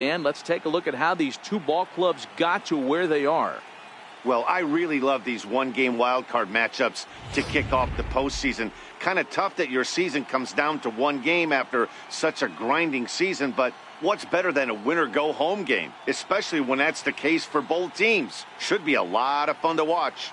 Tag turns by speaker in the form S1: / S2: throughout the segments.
S1: And let's take a look at how these two ball clubs got to where they are.
S2: Well, I really love these one-game wildcard matchups to kick off the postseason. Kind of tough that your season comes down to one game after such a grinding season, but what's better than a winner-go-home game, especially when that's the case for both teams? Should be a lot of fun to watch.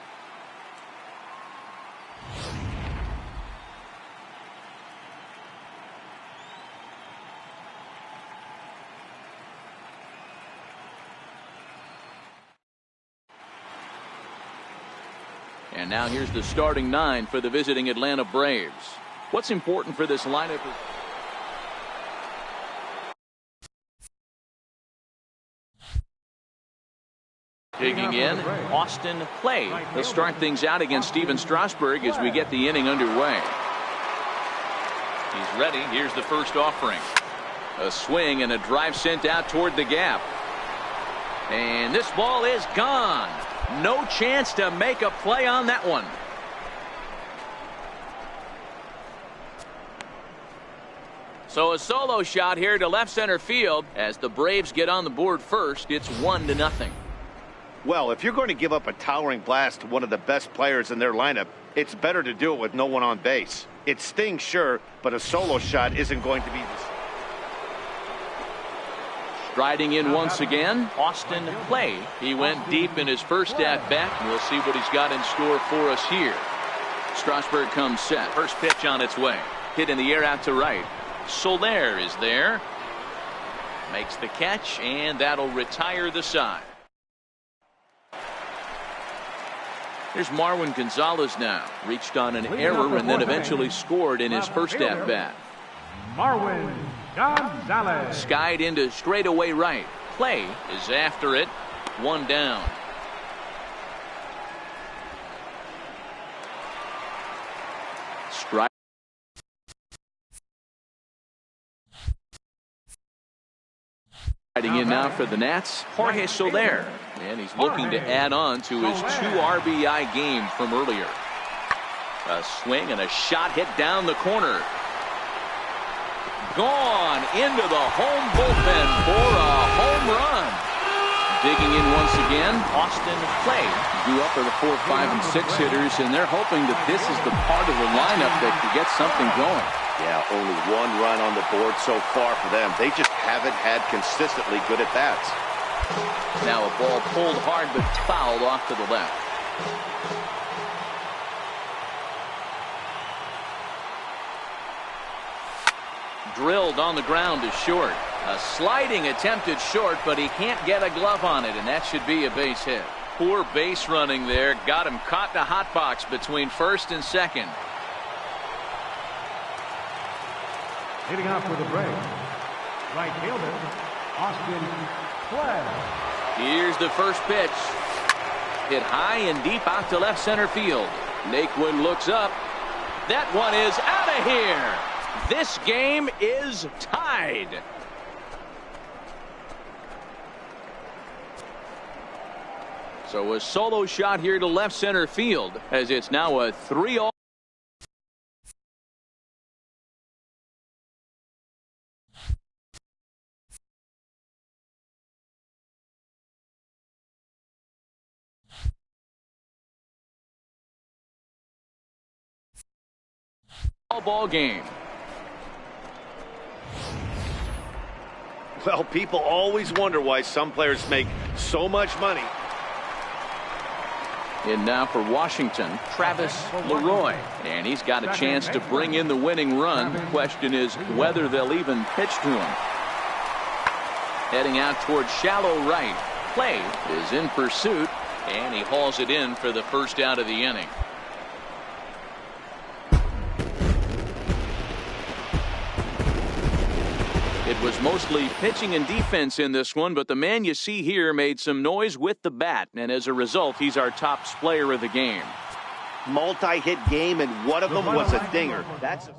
S1: And now here's the starting nine for the visiting Atlanta Braves. What's important for this lineup is digging in, Austin Clay. He'll start things out against Steven Strasburg as we get the inning underway. He's ready. Here's the first offering. A swing and a drive sent out toward the gap. And this ball is gone. No chance to make a play on that one. So a solo shot here to left center field as the Braves get on the board first. It's 1-0.
S2: Well, if you're going to give up a towering blast to one of the best players in their lineup, it's better to do it with no one on base. It stings, sure, but a solo shot isn't going to be the same.
S1: Striding in once again, Austin Clay. He went deep in his first at-bat, and we'll see what he's got in store for us here. Strasburg comes set. First pitch on its way. Hit in the air out to right. Soler is there. Makes the catch, and that'll retire the side. Here's Marwin Gonzalez now. Reached on an error and then eventually scored in his first at-bat.
S3: Marwin Gonzalez.
S1: Skied into straightaway right. Clay is after it. One down. Strike. Riding in now for the Nats, Jorge Soler. And he's looking to add on to his 2 RBI game from earlier. A swing and a shot hit down the corner. Gone into the home bullpen for a home run. Digging in once again, Austin Clay. Due up for the 4, 5, and 6 hitters, and they're hoping that this is the part of the lineup that can get something going.
S2: Yeah, only 1 run on the board so far for them. They just haven't had consistently good at-bats.
S1: Now a ball pulled hard but fouled off to the left. Drilled on the ground to short. A sliding attempted short, but he can't get a glove on it, and that should be a base hit. Poor base running there. Got him caught in a hot box between first and second.
S3: Hitting out for the Braves, right fielder, Austin Clay.
S1: Here's the first pitch. Hit high and deep out to left center field. Naquin looks up. That one is out of here. This game is tied. So a solo shot here to left center field as it's now a 3-all. Ball game.
S2: Well, people always wonder why some players make so much money.
S1: And now for Washington, Travis Leroy. And he's got a chance to bring in the winning run. The question is whether they'll even pitch to him. Heading out towards shallow right. Clay is in pursuit, and he hauls it in for the first out of the inning. It was mostly pitching and defense in this one, but the man you see here made some noise with the bat, and as a result, he's our top player of the game.
S2: Multi-hit game, and one of them was a dinger. That's a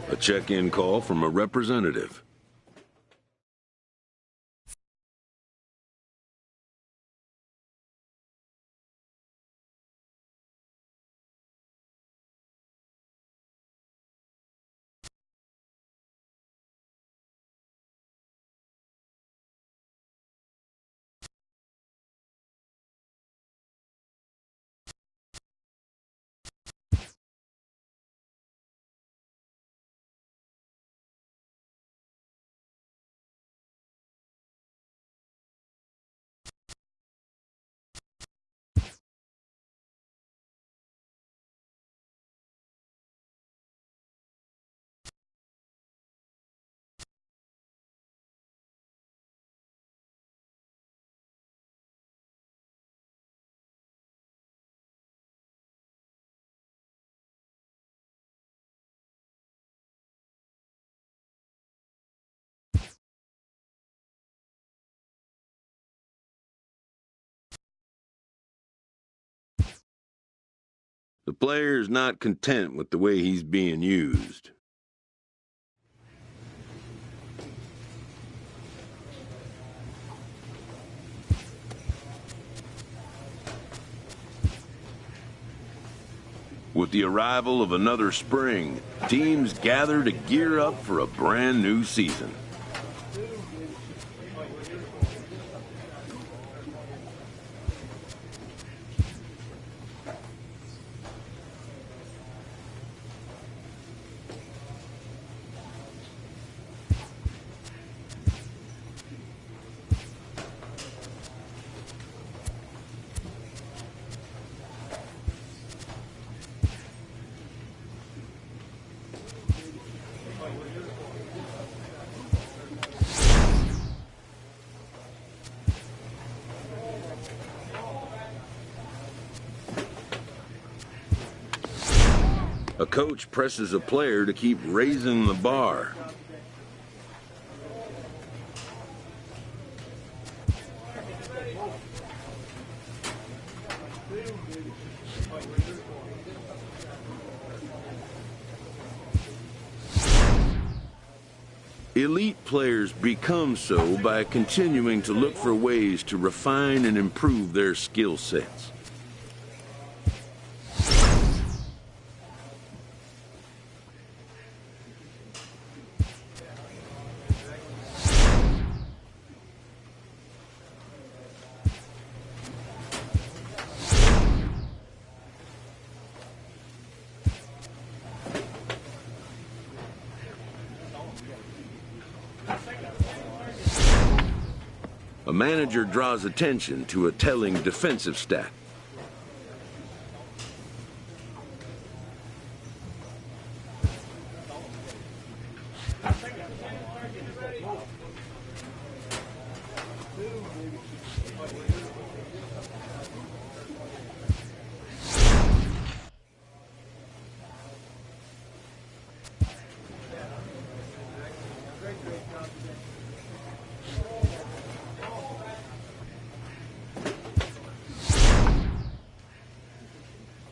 S4: A check-in call from a representative. The player is not content with the way he's being used. With the arrival of another spring, teams gather to gear up for a brand new season. A coach presses a player to keep raising the bar. Elite players become so by continuing to look for ways to refine and improve their skill sets. A manager draws attention to a telling defensive stat.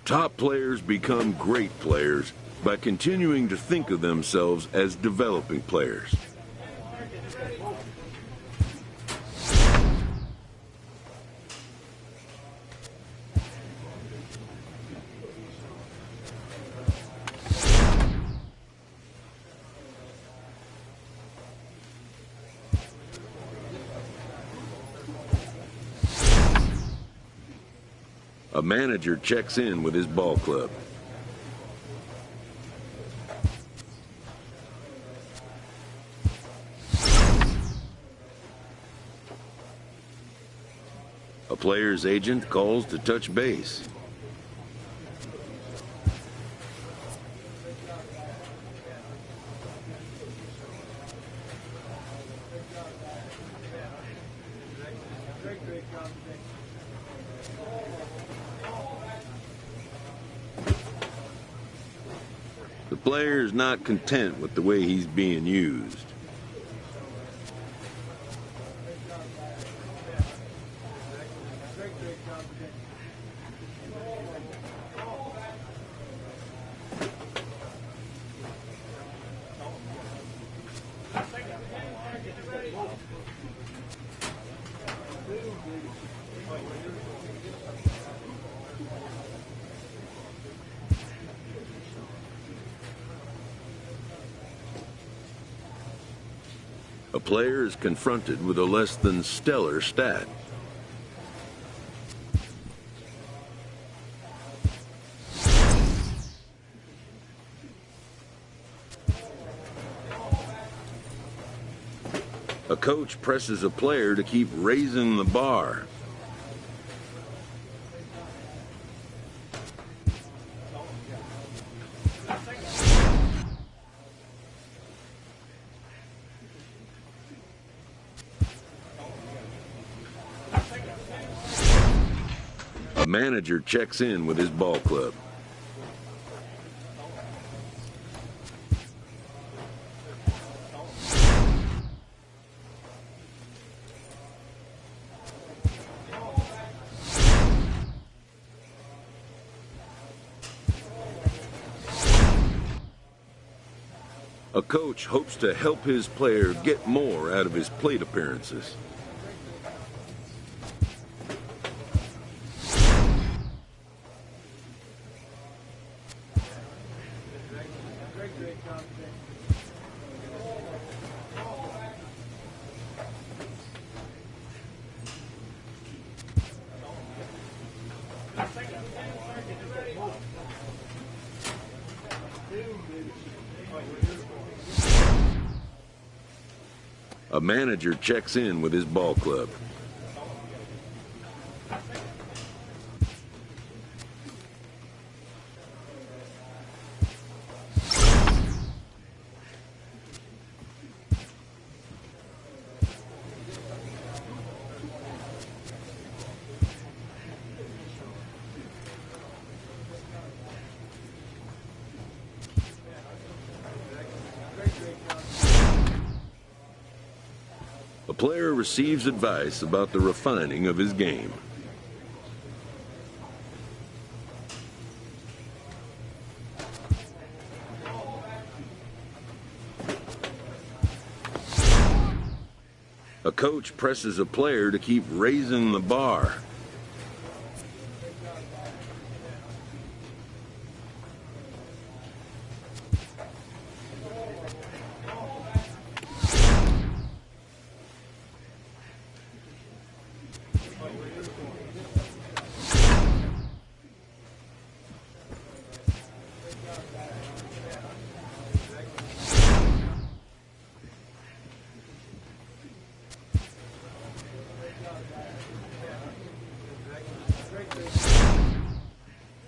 S4: Top players become great players by continuing to think of themselves as developing players. A manager checks in with his ball club. A player's agent calls to touch base. The player is not content with the way he's being used. A player is confronted with a less than stellar stat. A coach presses a player to keep raising the bar. A manager checks in with his ball club. A coach hopes to help his player get more out of his plate appearances. A manager checks in with his ball club. player receives advice about the refining of his game. A coach presses a player to keep raising the bar.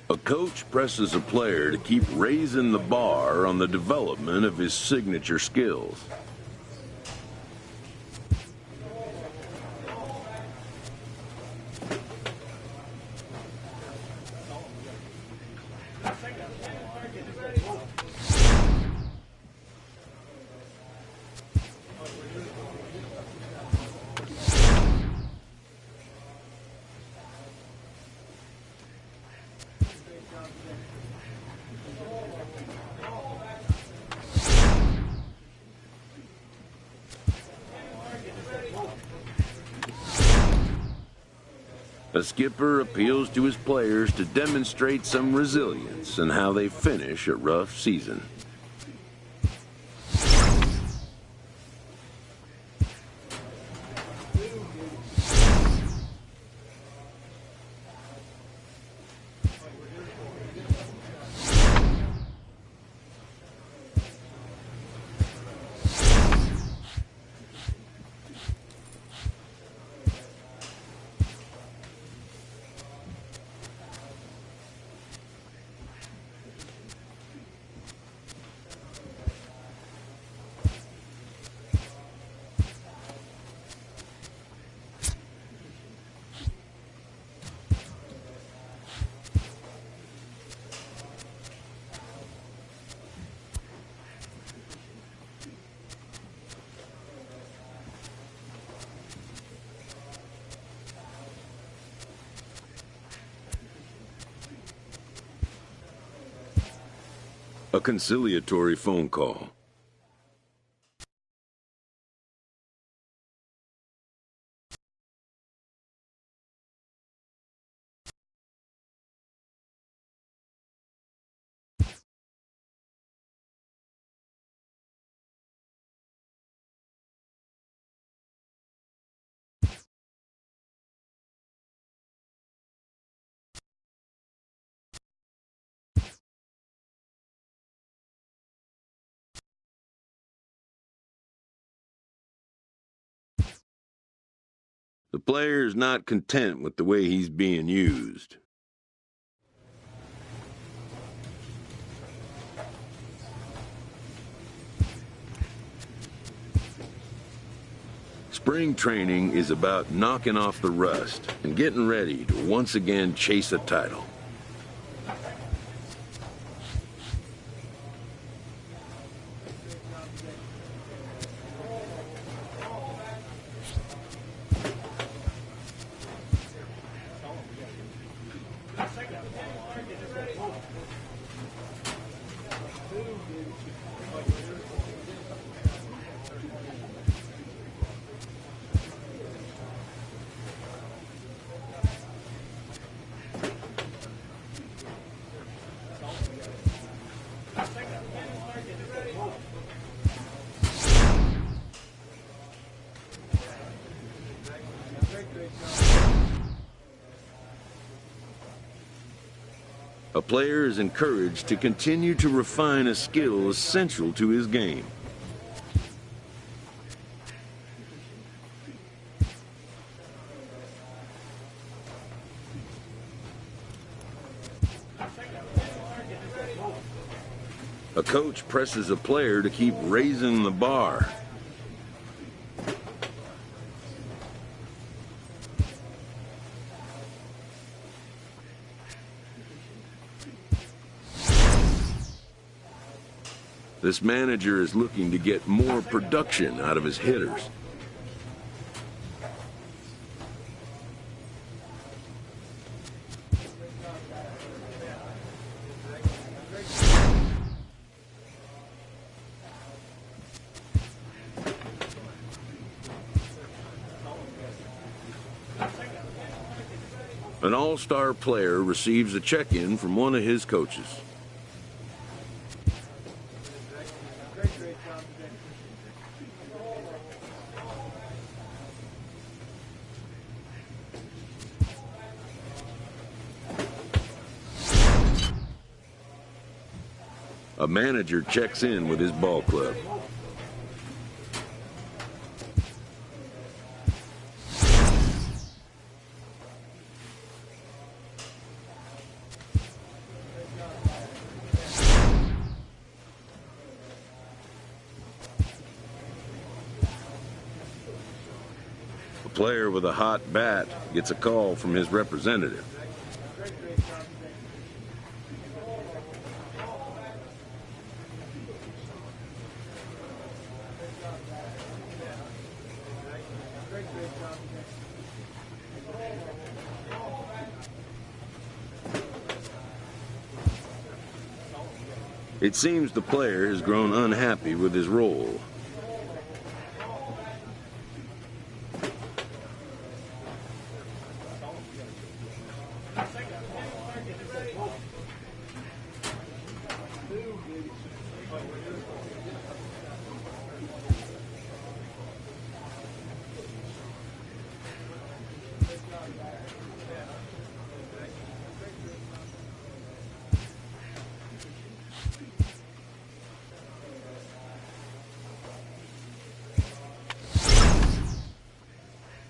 S4: A coach presses a player to keep raising the bar on the development of his signature skills. A skipper appeals to his players to demonstrate some resilience in how they finish a rough season. A conciliatory phone call. The player is not content with the way he's being used. Spring training is about knocking off the rust and getting ready to once again chase a title. A player is encouraged to continue to refine a skill essential to his game. A coach presses a player to keep raising the bar. This manager is looking to get more production out of his hitters. An all-star player receives a check-in from one of his coaches. A manager checks in with his ball club. A player with a hot bat gets a call from his representative. It seems the player has grown unhappy with his role.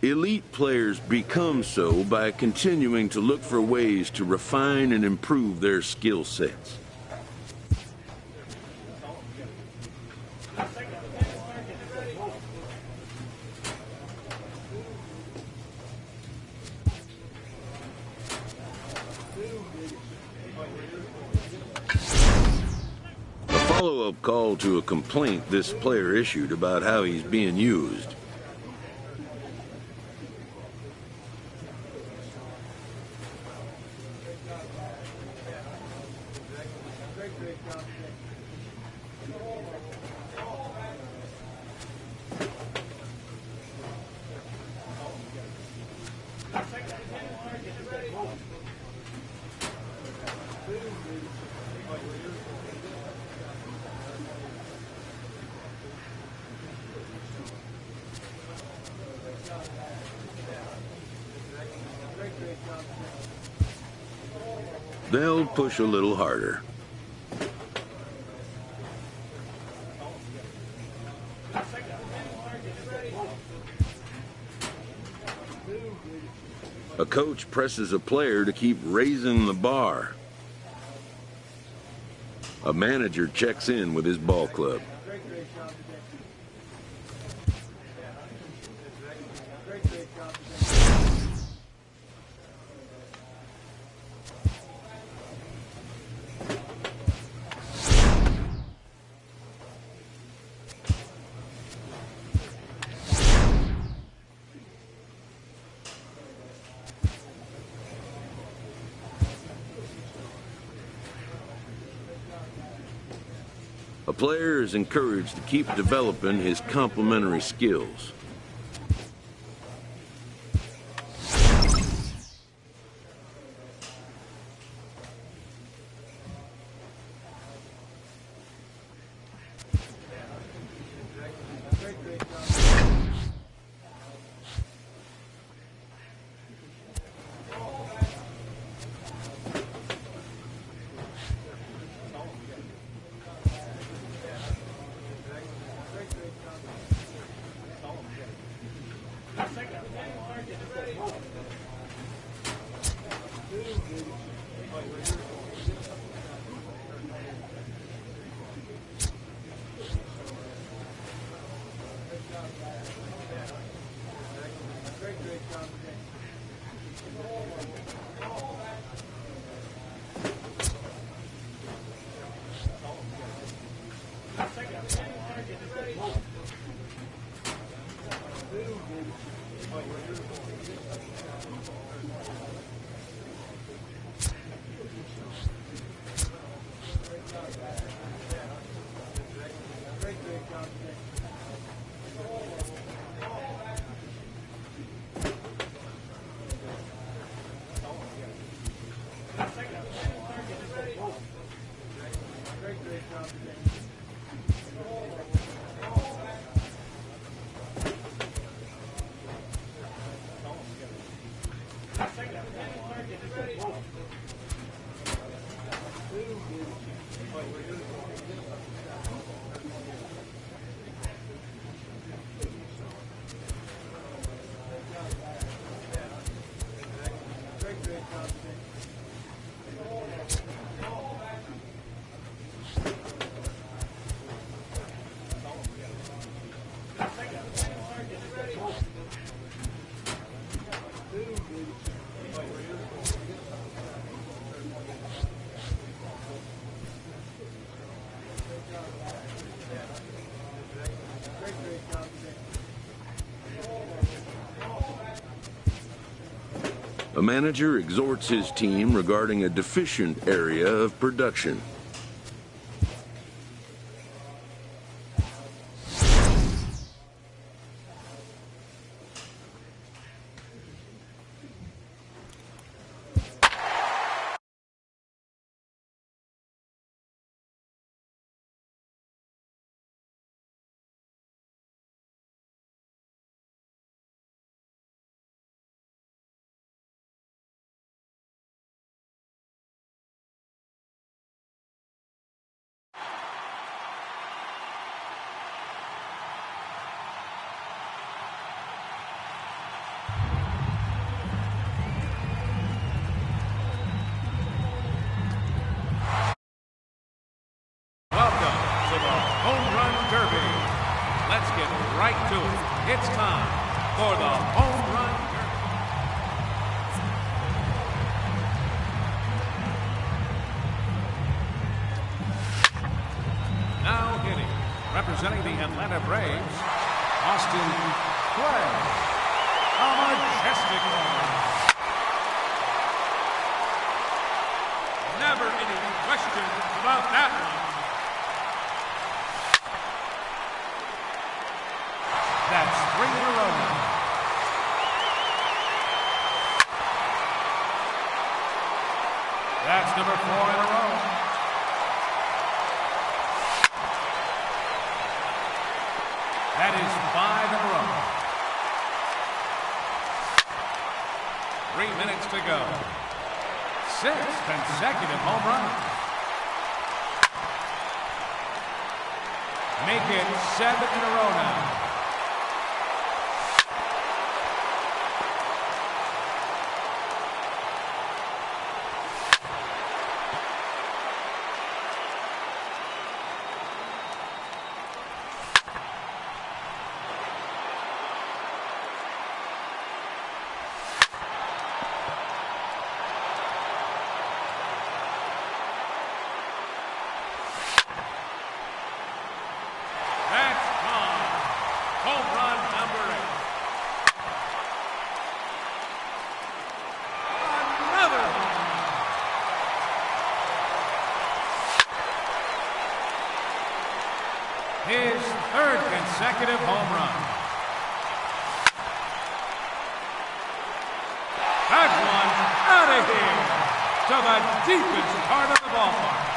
S4: Elite players become so by continuing to look for ways to refine and improve their skill sets. A follow-up call to a complaint this player issued about how he's being used. They'll push a little harder. A coach presses a player to keep raising the bar. A manager checks in with his ball club. A player is encouraged to keep developing his complementary skills. A manager exhorts his team regarding a deficient area of production.
S3: It's time for the home run derby. Now hitting, representing the Atlanta Braves, Austin Clay. A majestic home run. Never any questions about that one. That's 3 in a row now. That's number 4 in a row. That is 5 in a row. 3 minutes to go. 6 consecutive home runs. Make it 7 in a row now. His 3rd consecutive home run. That one out of here to the deepest part of the ballpark.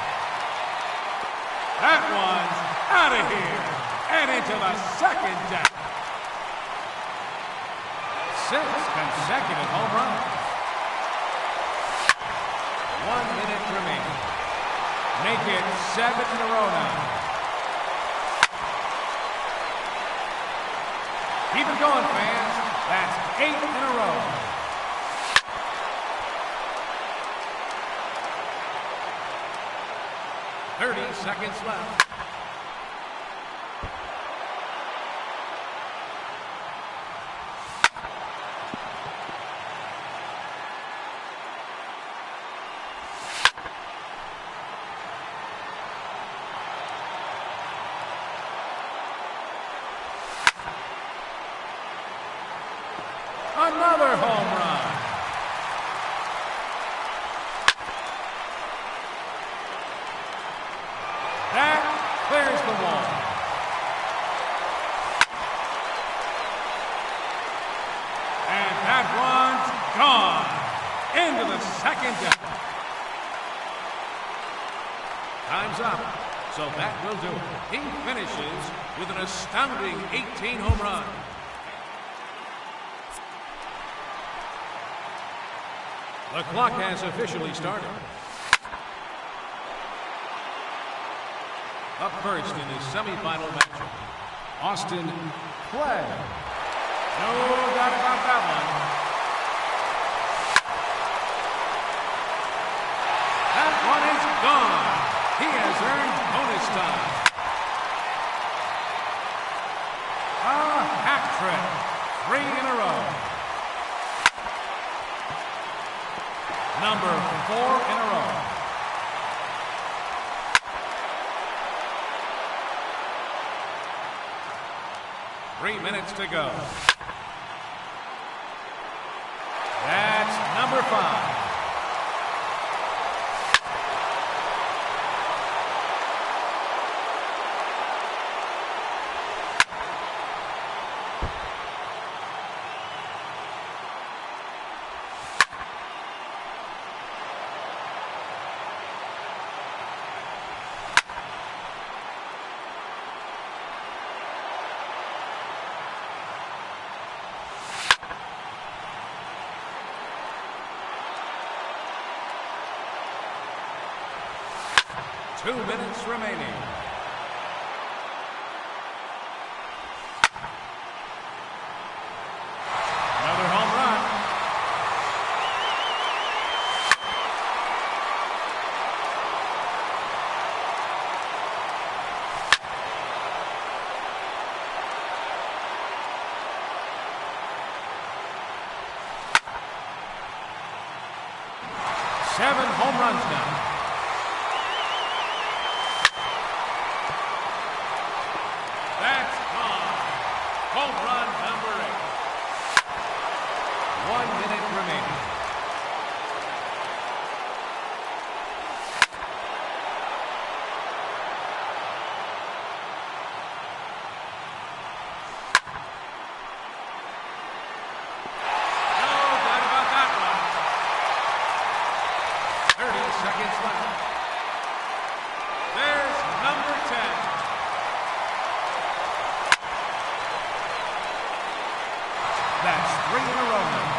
S3: That one's out of here and into the second deck. 6 consecutive home runs. 1 minute remaining. Make it 7 in a row now. Keep it going, fans. That's 8 in a row. .30 seconds left. Another home run. That clears the wall. And that one's gone into the second deck. Time's up. So that will do it. He finishes with an astounding 18 home runs. The clock has officially started. Up first in his semifinal matchup, Austin Clay. No doubt about that one. That one is gone. He has earned bonus time. A hat trick. 3 in a row. Number 4 in a row. Three minutes to go. That's number 5. Two minutes remaining. Another home run. Seven home runs now. That's gone. Home run number 8. 1 minute remaining. No doubt about that one. 30 seconds left. There's number 10. That's 3 in a row now.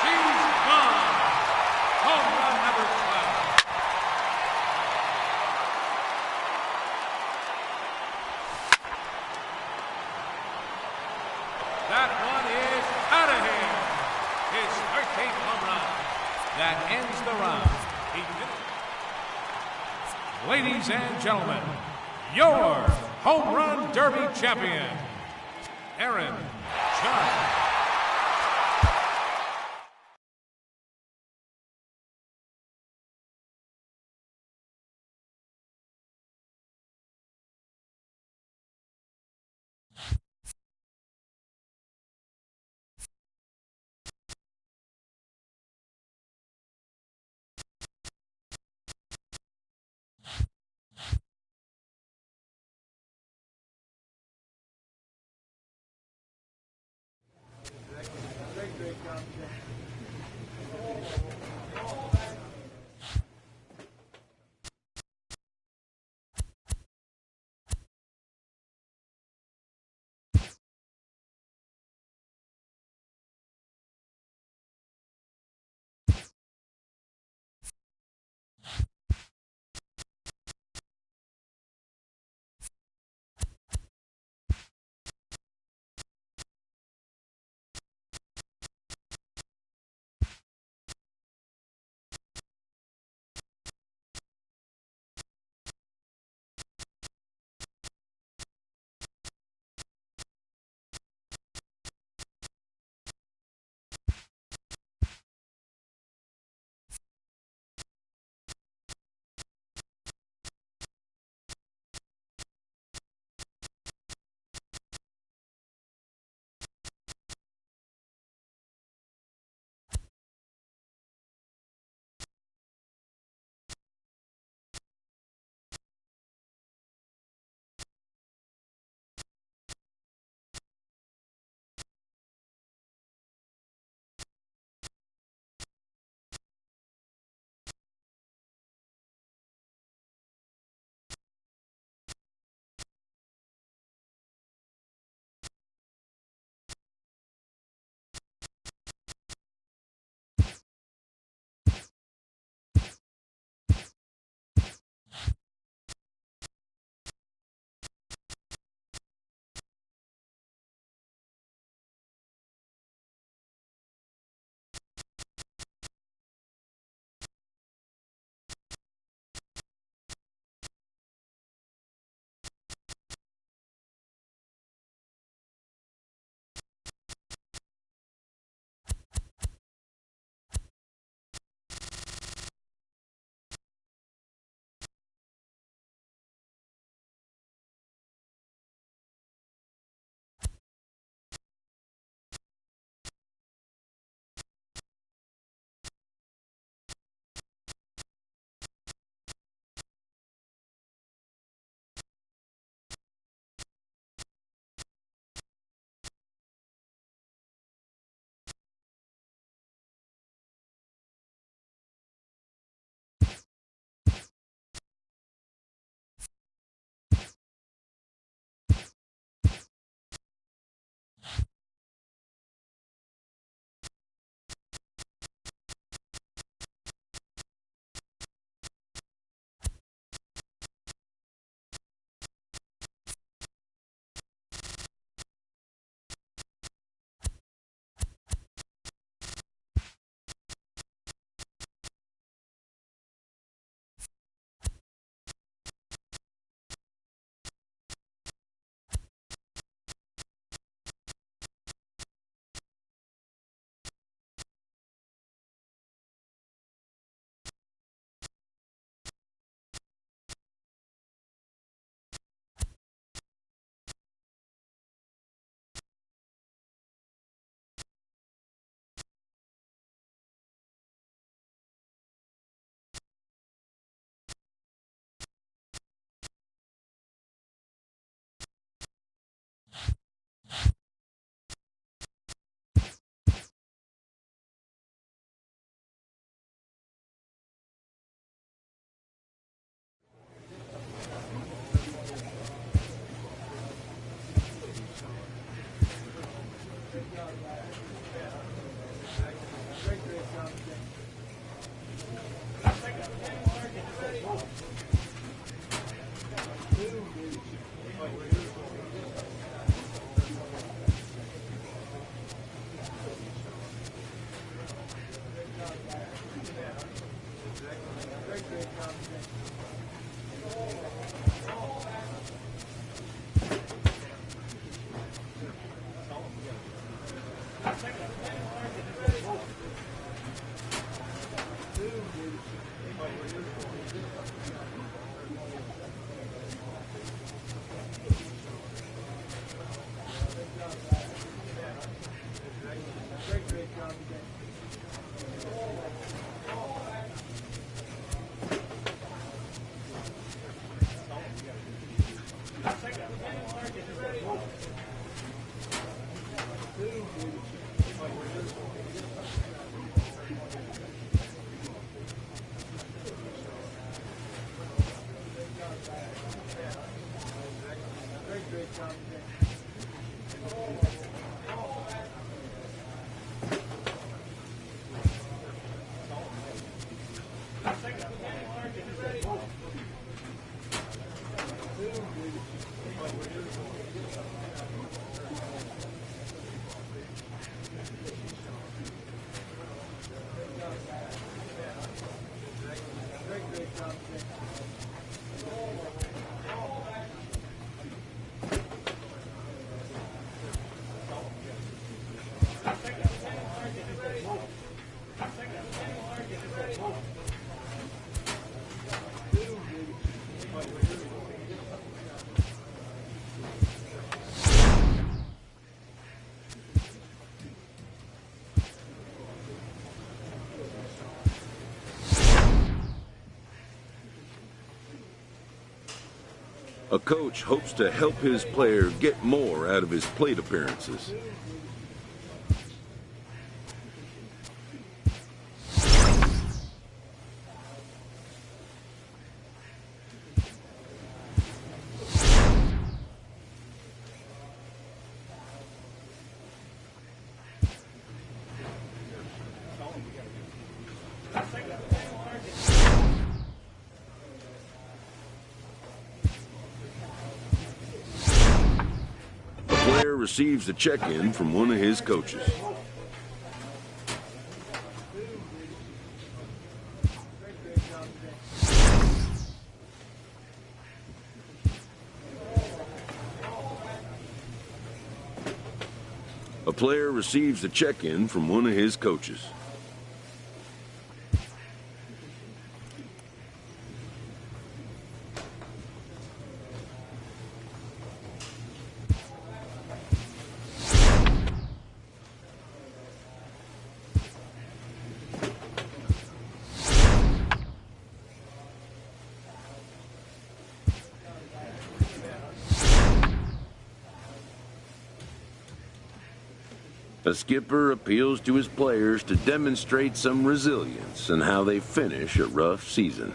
S3: She's gone. Home run number 12. That one is out of here. His 13th home run. That ends the round. Ladies and gentlemen, your Home Run Derby champion, Aaron Judge.
S4: A coach hopes to help his player get more out of his plate appearances. Receives a check-in from one of his coaches. A player receives a check-in from one of his coaches. The skipper appeals to his players to demonstrate some resilience in how they finish a rough season.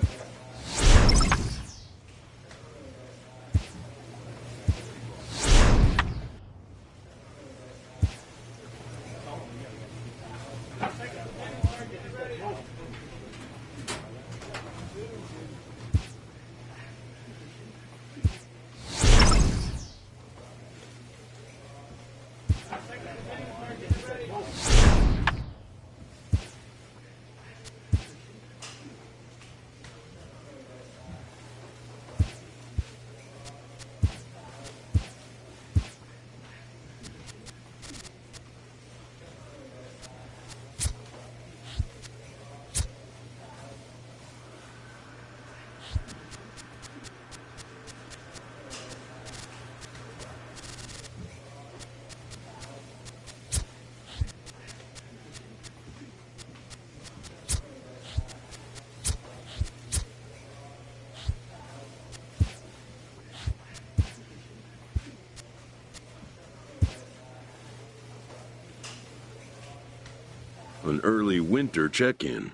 S4: An early winter check-in.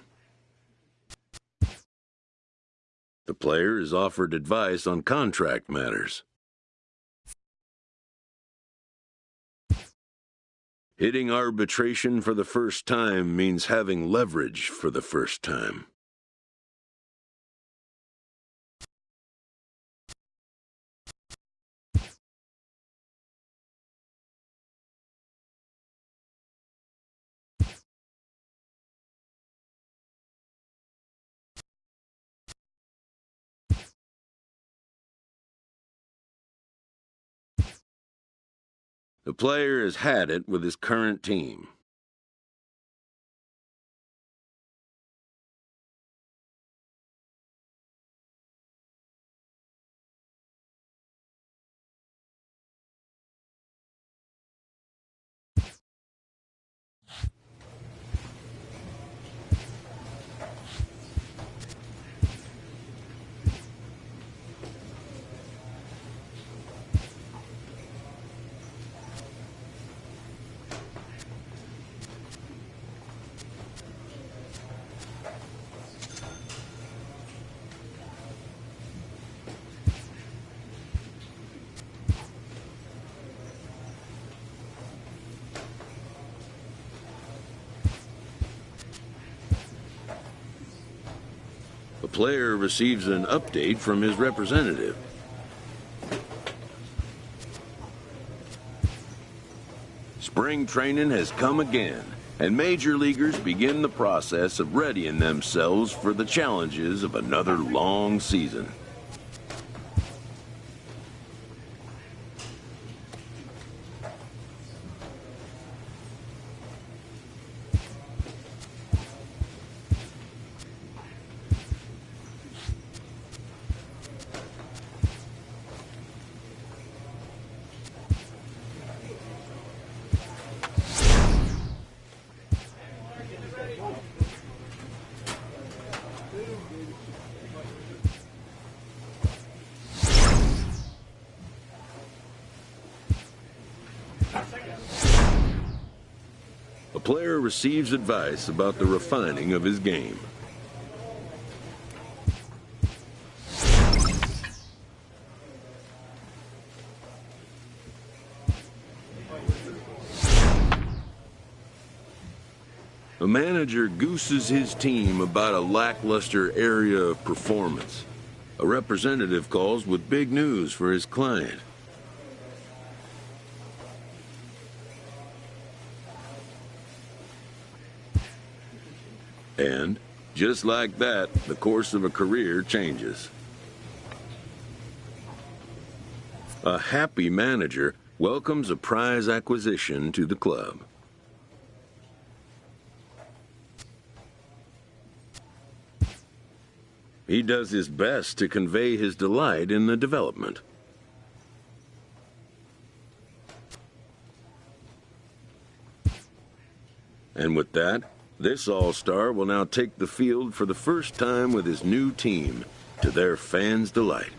S4: The player is offered advice on contract matters. Hitting arbitration for the first time means having leverage for the first time. The player has had it with his current team. The player receives an update from his representative. Spring training has come again, and major leaguers begin the process of readying themselves for the challenges of another long season. A player receives advice about the refining of his game. A manager gooses his team about a lackluster area of performance. A representative calls with big news for his client. And, just like that, the course of a career changes. A happy manager welcomes a prize acquisition to the club. He does his best to convey his delight in the development. And with that, this all-star will now take the field for the first time with his new team, to their fans' delight.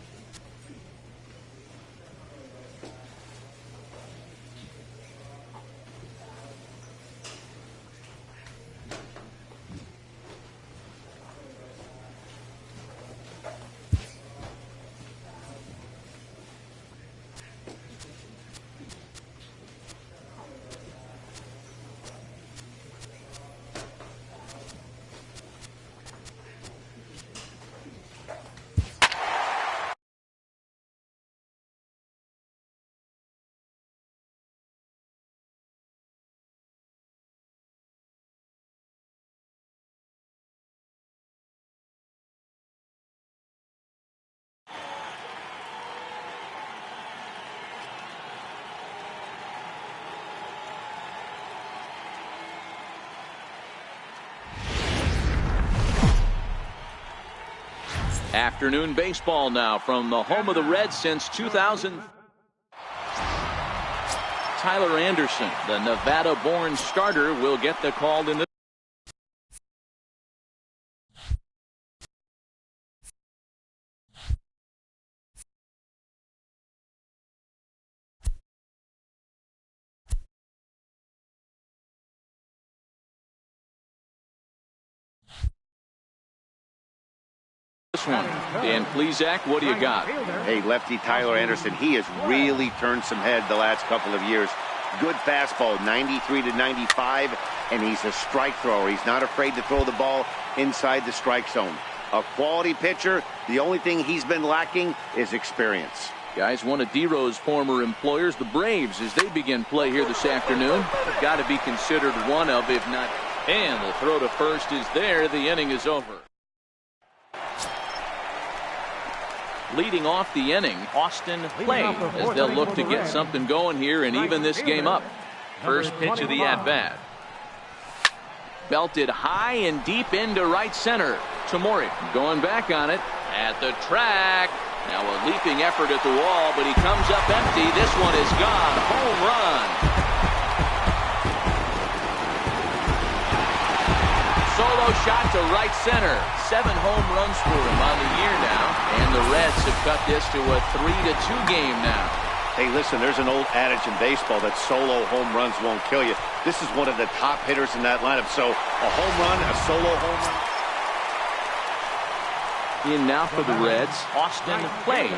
S1: Afternoon baseball now from the home of the Reds since 2000. Tyler Anderson, the Nevada-born starter, will get the call in the one. Dan Plesac, what do you got?
S2: Hey, lefty Tyler Anderson, he has really turned some head the last couple of years. Good fastball, 93 to 95, and he's a strike thrower. He's not afraid to throw the ball inside the strike zone. A quality pitcher. The only thing he's been lacking is experience.
S1: Guys, one of D-Rose former employers, the Braves, as they begin play here this afternoon, got to be considered one of, if not, and the throw to first is there. The inning is over. Leading off the inning, Austin Clay, as they'll look to get something going here and even this game up. First pitch of the at-bat. Belted high and deep into right center. Tamori going back on it at the track. Now a leaping effort at the wall, but he comes up empty. This one is gone. Home run. Solo shot to right center. 7 home runs for him on the year now. And the Reds have cut this to a 3-2 game now.
S2: Hey, listen, there's an old adage in baseball that solo home runs won't kill you. This is one of the top hitters in that lineup. So a home run, a solo home run.
S1: In now for the Reds, Austin Clay.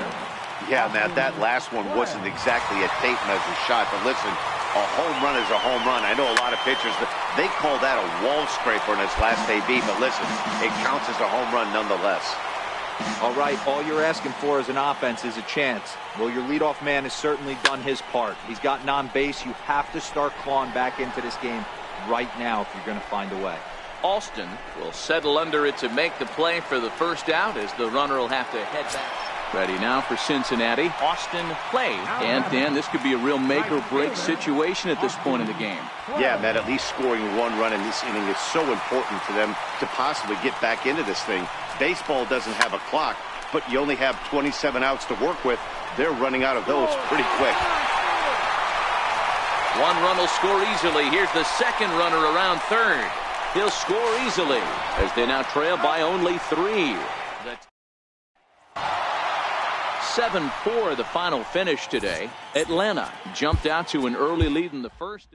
S2: Yeah, Matt, that last one wasn't exactly a tape measure shot. But listen, a home run is a home run. I know a lot of pitchers, they call that a wall scraper in its last AB. But listen, it counts as a home run nonetheless.
S5: All right, all you're asking for as an offense is a chance. Well, your leadoff man has certainly done his part. He's gotten on base. You have to start clawing back into this game right now if you're going to find a way.
S1: Austin will settle under it to make the play for the first out as the runner will have to head back. Ready now for Cincinnati, Austin Clay. And Dan, this could be a real make or break situation at this point in the game.
S2: Yeah, Matt, at least scoring 1 run in this inning is so important to them to possibly get back into this thing. Baseball doesn't have a clock, but you only have 27 outs to work with. They're running out of those pretty quick.
S1: 1 run will score easily. Here's the second runner around third. He'll score easily as they now trail by only 3. 7-4 the final finish today. Atlanta jumped out to an early lead in the first.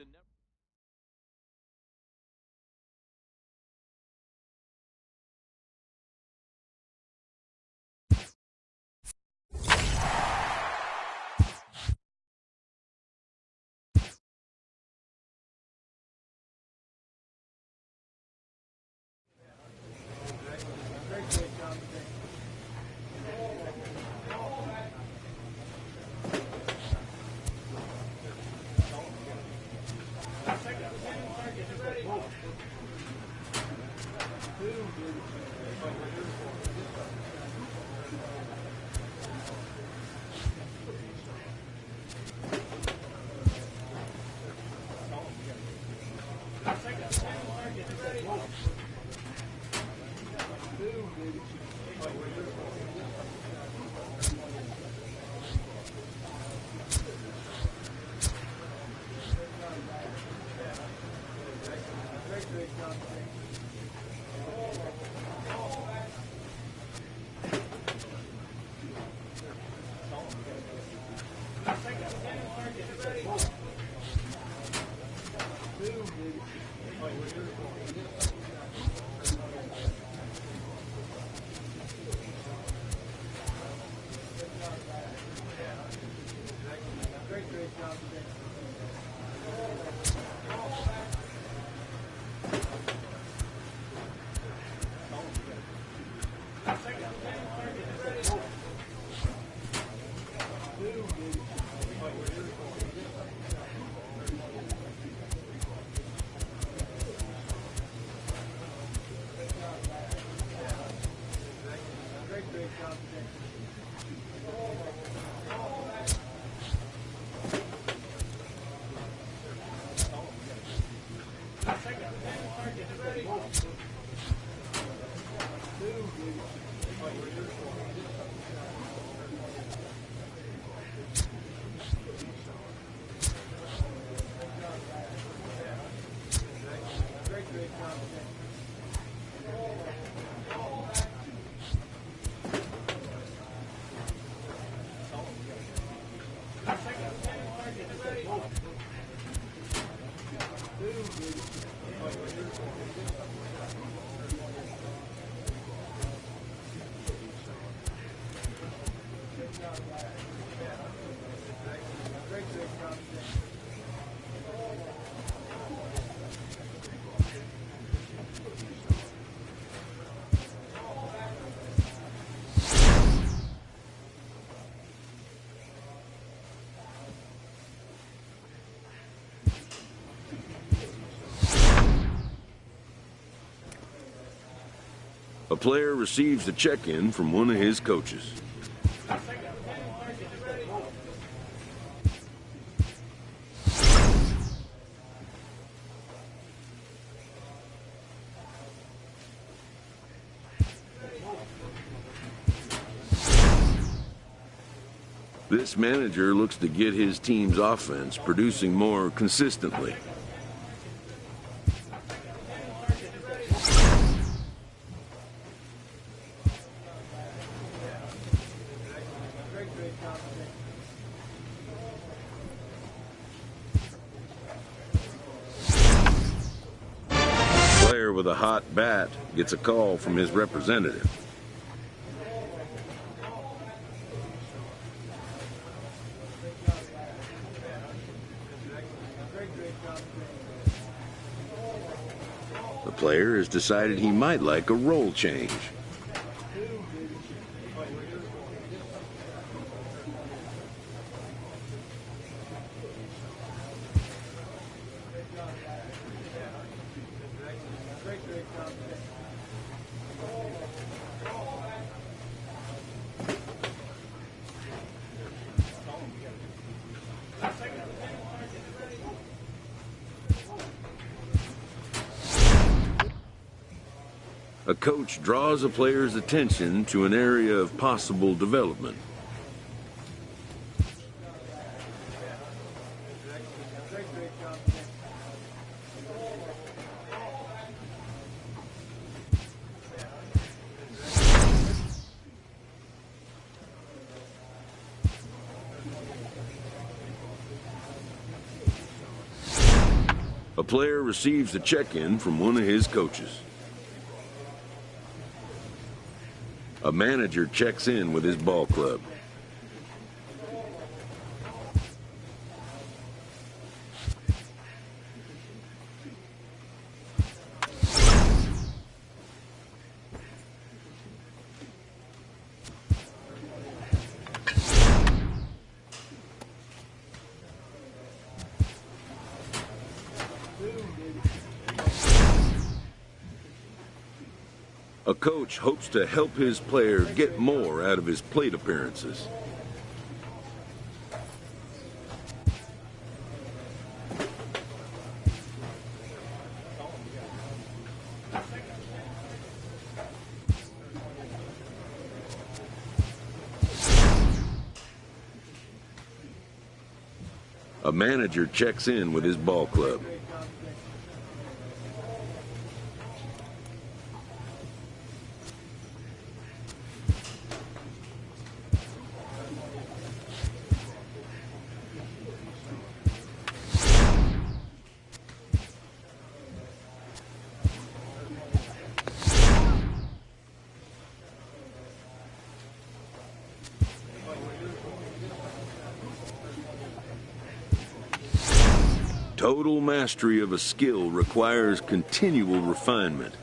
S4: A player receives a check-in from one of his coaches. This manager looks to get his team's offense producing more consistently. Player with a hot bat gets a call from his representative. The player has decided he might like a role change. A coach draws a player's attention to an area of possible development. A player receives a check-in from one of his coaches. A manager checks in with his ball club. A coach hopes to help his player get more out of his plate appearances. A manager checks in with his ball club. Total mastery of a skill requires continual refinement.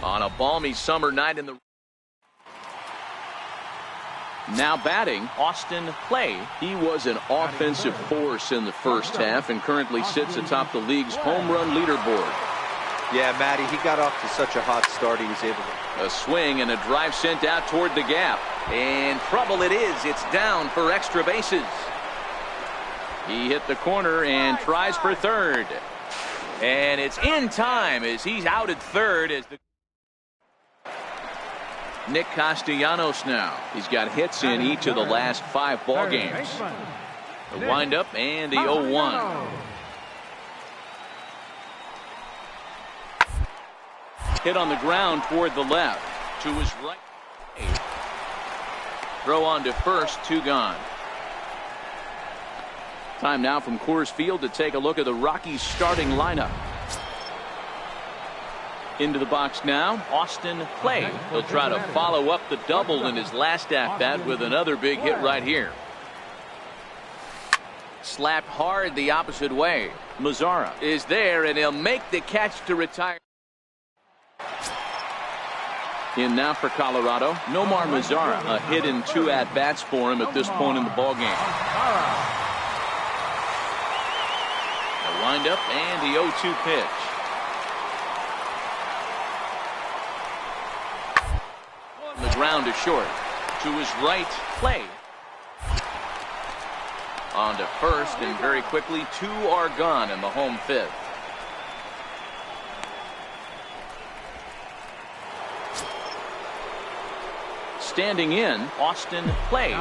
S1: On a balmy summer night in the... Now batting, Austin Clay. He was an offensive force in the first half and currently sits atop the league's home run leaderboard.
S5: Yeah, Matty, he got off to such a hot start. He was able to...
S1: A swing and a drive sent out toward the gap. And trouble it is. It's down for extra bases. He hit the corner and tries for third. And it's in time as he's out at third as the... Nick Castellanos now. He's got hits in each of the last 5 ball games. The windup and the 0-1. Hit on the ground toward the left. To his right. Throw on to first. 2 gone. Time now from Coors Field to take a look at the Rockies starting lineup. Into the box now, Austin Clay. He'll try to follow up the double in his last at-bat with another big hit right here. Slapped hard the opposite way. Mazzara is there, and he'll make the catch to retire. In now for Colorado, Nomar Mazzara. A hit in 2 at-bats for him at this point in the ballgame. The windup and the 0-2 pitch. The ground is short. To his right, Clay. On to first, and very quickly 2 are gone in the home 5th. Standing in, Austin Clay.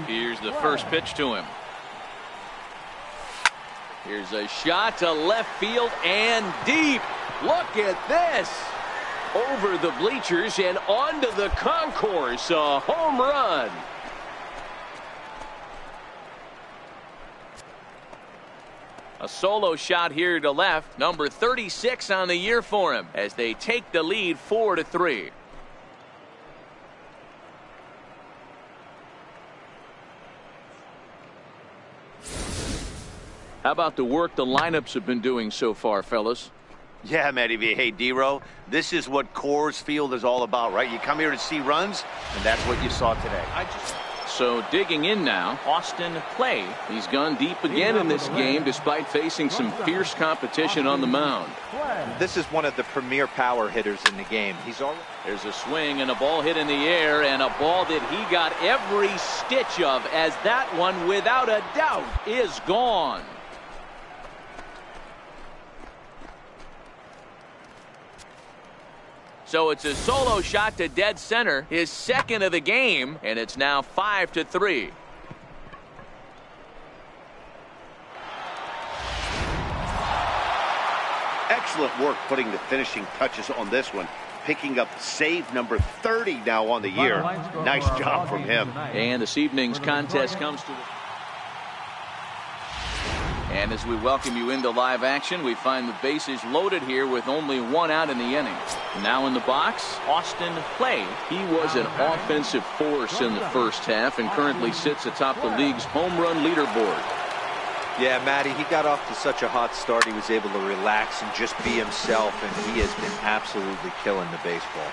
S1: Here's the first pitch to him. Here's a shot to left field and deep. Look at this. Over the bleachers and onto the concourse. A home run. A solo shot here to left. Number 36 on the year for him as they take the lead 4-3. How about the work the lineups have been doing so far, fellas?
S2: Yeah, Matty V. Hey, D-Row, this is what Coors Field is all about, right? You come here to see runs, and that's what you saw today.
S1: So digging in now, Austin Clay. He's gone deep again in this game despite facing some fierce competition on the mound.
S5: This is one of the premier power hitters in the game.
S1: There's a swing and a ball hit in the air, and a ball that he got every stitch of, as that one, without a doubt, is gone. So it's a solo shot to dead center, his second of the game, and it's now 5-3.
S2: Excellent work putting the finishing touches on this one. Picking up save number 30 now on the year. Nice job from him.
S1: And this evening's contest comes to And as we welcome you into live action, we find the bases loaded here with only one out in the inning. Now in the box, Austin Clay. He was an offensive force in the first half and currently sits atop the league's home run leaderboard.
S5: Yeah, Matty, he got off to such a hot start. He was able to relax and just be himself, and he has been absolutely killing the baseball.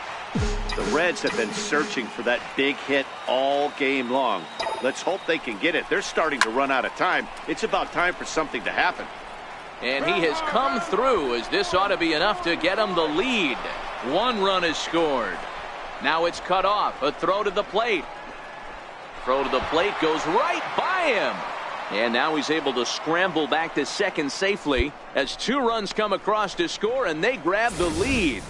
S2: The Reds have been searching for that big hit all game long. Let's hope they can get it. They're starting to run out of time. It's about time for something to happen.
S1: And he has come through, as this ought to be enough to get him the lead. One run is scored. Now it's cut off. A throw to the plate. Throw to the plate goes right by him. And now he's able to scramble back to second safely as 2 runs come across to score, and they grab the lead.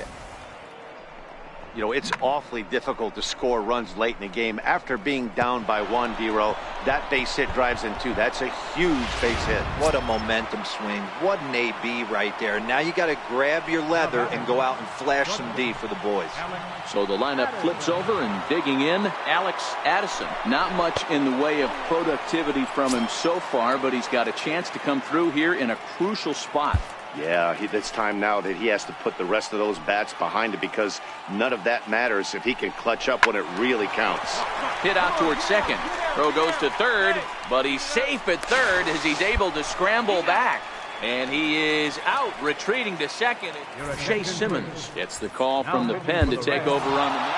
S2: You know, it's awfully difficult to score runs late in the game after being down by 1, D-Row. That base hit drives in 2. That's a huge base hit.
S5: What a momentum swing. What an AB right there. Now you got to grab your leather and go out and flash some D for the boys.
S1: So the lineup flips over, and digging in, Alex Addison. Not much in the way of productivity from him so far, but he's got a chance to come through here in a crucial spot.
S2: Yeah, it's time now that he has to put the rest of those bats behind him, because none of that matters if he can clutch up when it really counts.
S1: Hit out towards second. Throw goes to third, but he's safe at third as he's able to scramble back. And he is out, retreating to second. Chase Simmons gets the call from the pen to take over on the...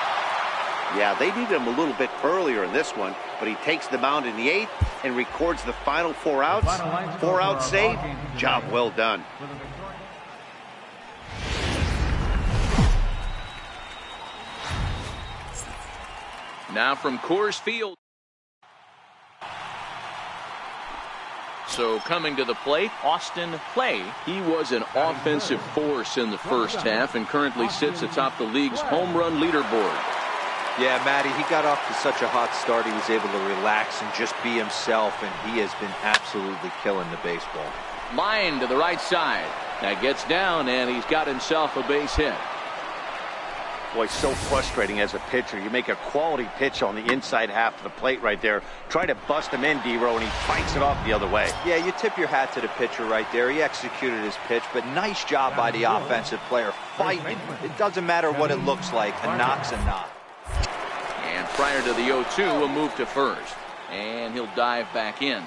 S2: Yeah, they needed him a little bit earlier in this one, but he takes the mound in the 8th and records the final 4 outs. 4 outs saved. Job well done.
S1: Now from Coors Field. So coming to the plate, Austin Clay. He was an offensive force in the first half and currently sits atop the league's home run leaderboard.
S5: Yeah, Matty, he got off to such a hot start. He was able to relax and just be himself, and he has been absolutely killing the baseball.
S1: Line to the right side. That gets down, and he's got himself a base hit.
S2: Boy, so frustrating as a pitcher. You make a quality pitch on the inside half of the plate right there. Try to bust him in, D-Row, and he fights it off the other way.
S5: Yeah, you tip your hat to the pitcher right there. He executed his pitch, but nice job by the offensive player fighting. It doesn't matter what it looks like. A knock's a knock.
S1: And prior to the 0-2, a move to first. And he'll dive back in.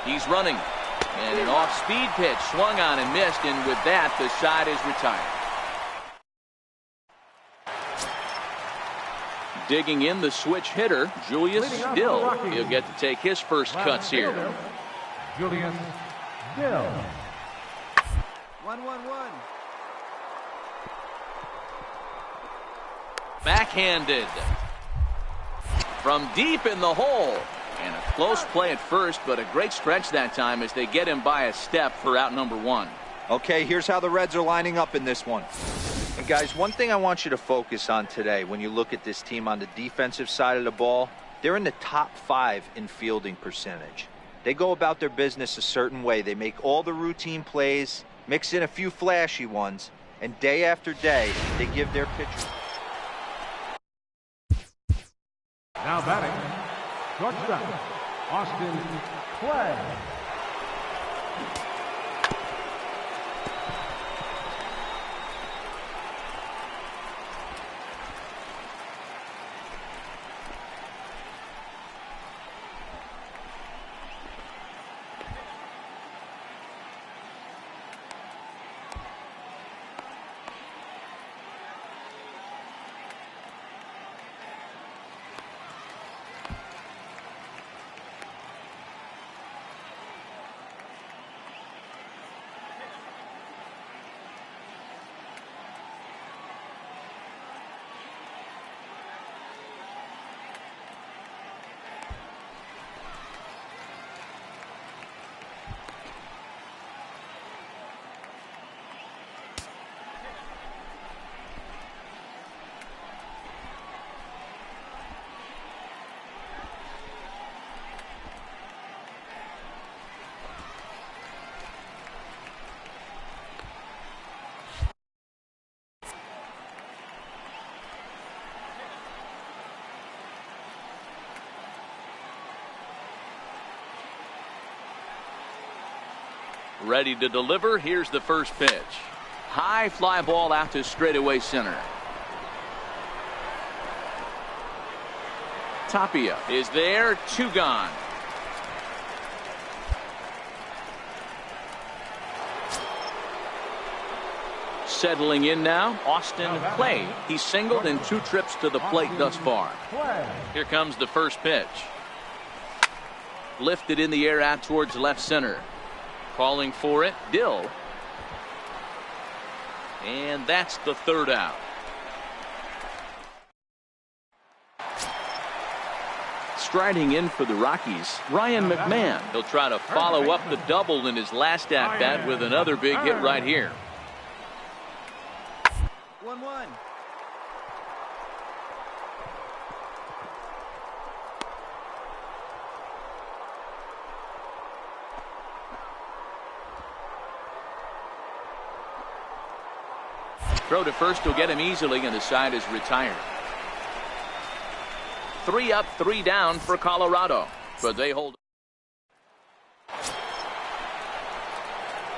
S1: He's running. And an off-speed pitch swung on and missed. And with that, the side is retired. Digging in, the switch hitter, Julius Dill. He'll get to take his first cuts here.
S3: Julius Dill.
S5: 1-1-1.
S1: Backhanded. From deep in the hole. And a close play at first, but a great stretch that time as they get him by a step for out number 1.
S5: Okay, here's how the Reds are lining up in this one. And guys, one thing I want you to focus on today when you look at this team on the defensive side of the ball, they're in the top 5 in fielding percentage. They go about their business a certain way. They make all the routine plays, mix in a few flashy ones, and day after day, they give their pitchers.
S3: Now batting, shortstop, Austin Clay.
S1: Ready to deliver. Here's the first pitch. High fly ball out to straightaway center. Tapia is there. 2 gone. Settling in now, Austin Clay. He's singled in 2 trips to the plate thus far. Here comes the first pitch. Lifted in the air out towards left center. Calling for it, Dill. And that's the 3rd out. Striding in for the Rockies, Ryan McMahon. He'll try to follow up the double in his last at-bat with another big hit right here.
S6: 1-1.
S1: Throw to first will get him easily, and the side is retired. 3 up, 3 down for Colorado, but they hold.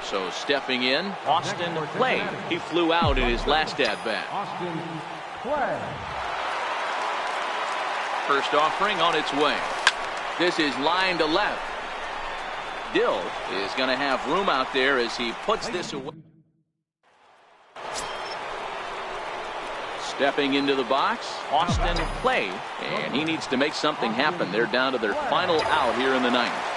S1: So stepping in, Austin Clay. He flew out in his last at-bat.
S3: Austin Clay.
S1: First offering on its way. This is line to left. Dill is going to have room out there as he puts this away. Stepping into the box, Austin Clay, and he needs to make something happen. They're down to their final out here in the 9th.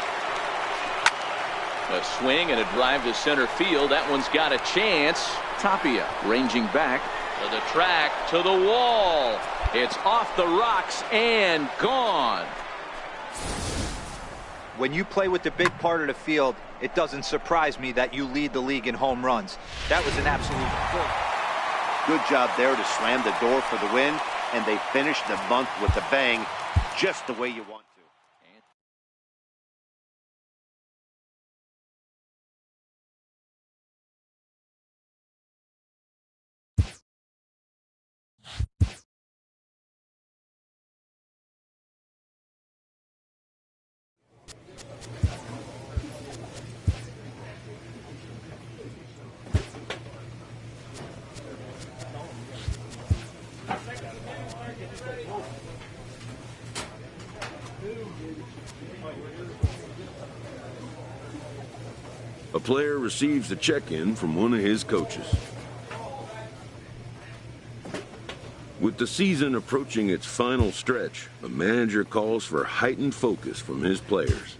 S1: A swing and a drive to center field. That one's got a chance. Tapia ranging back to the track, to the wall. It's off the rocks and gone.
S5: When you play with the big part of the field, it doesn't surprise me that you lead the league in home runs. That was an absolute
S2: Good job there to slam the door for the win, and they finished the month with a bang, just the way you want to.
S4: A player receives a check-in from one of his coaches. With the season approaching its final stretch, the manager calls for heightened focus from his players.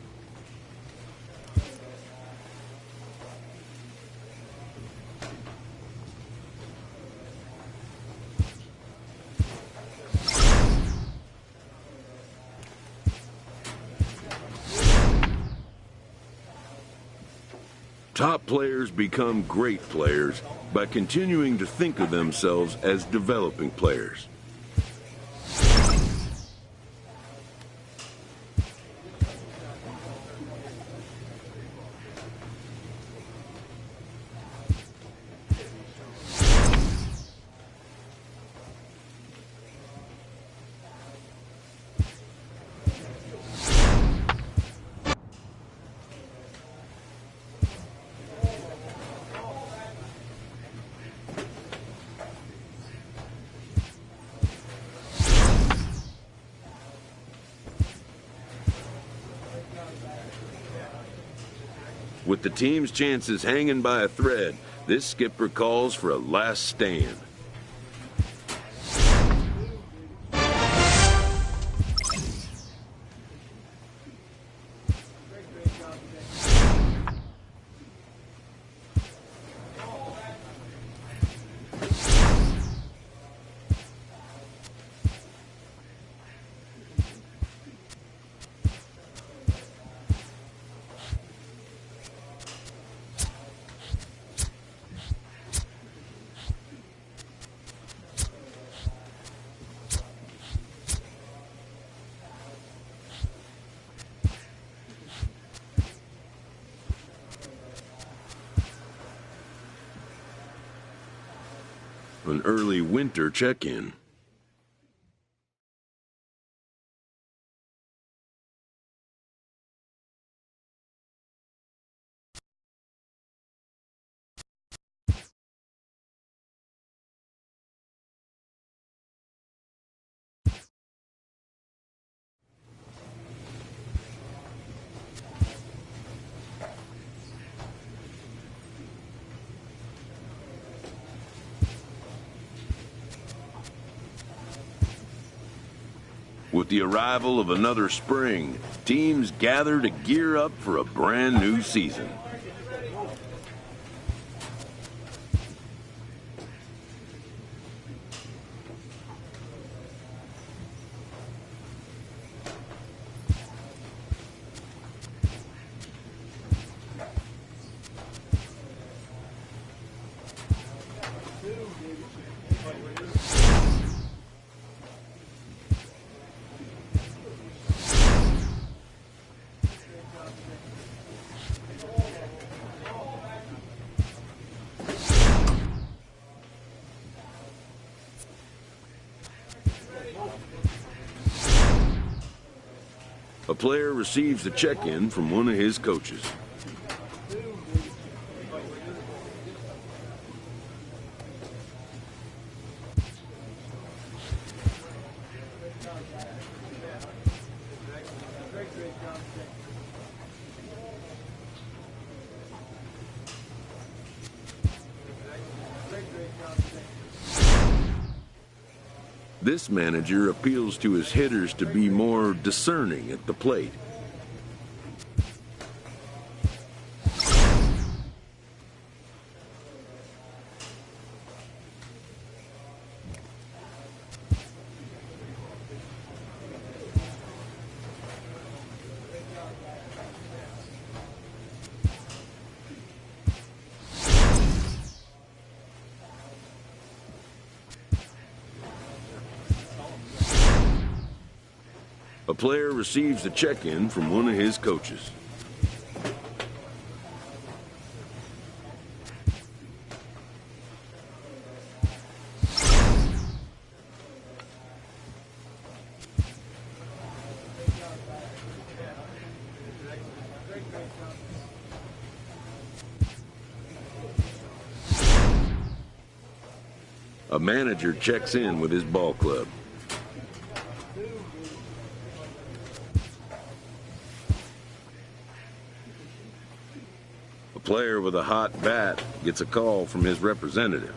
S4: Top players become great players by continuing to think of themselves as developing players. With the team's chances hanging by a thread, this skipper calls for a last stand. An early winter check-in. With the arrival of another spring, teams gather to gear up for a brand new season. A player receives a check-in from one of his coaches. This manager appeals to his hitters to be more discerning at the plate. A player receives a check-in from one of his coaches. A manager checks in with his ball club. A player with a hot bat gets a call from his representative.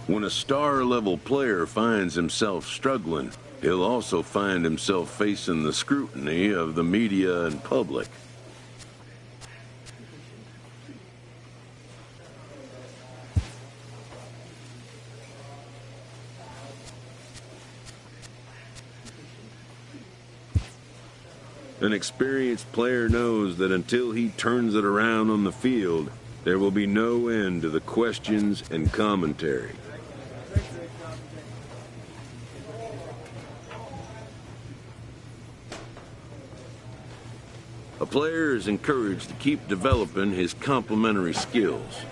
S4: When a star-level player finds himself struggling, he'll also find himself facing the scrutiny of the media and public. An experienced player knows that until he turns it around on the field, there will be no end to the questions and commentary. A player is encouraged to keep developing his complementary skills.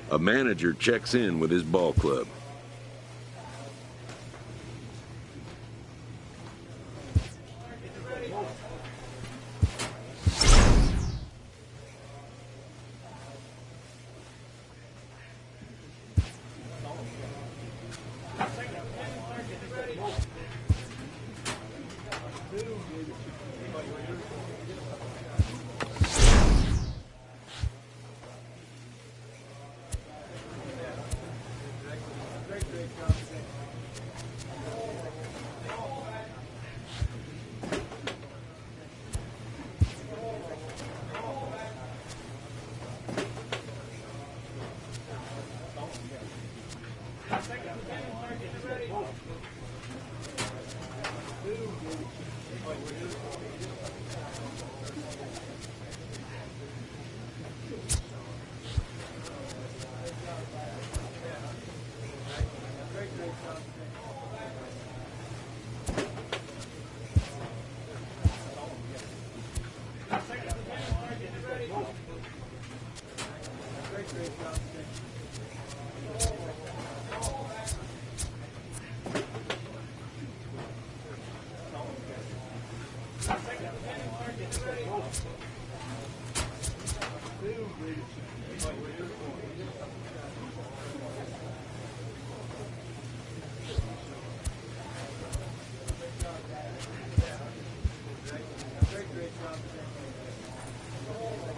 S4: A manager checks in with his ball club.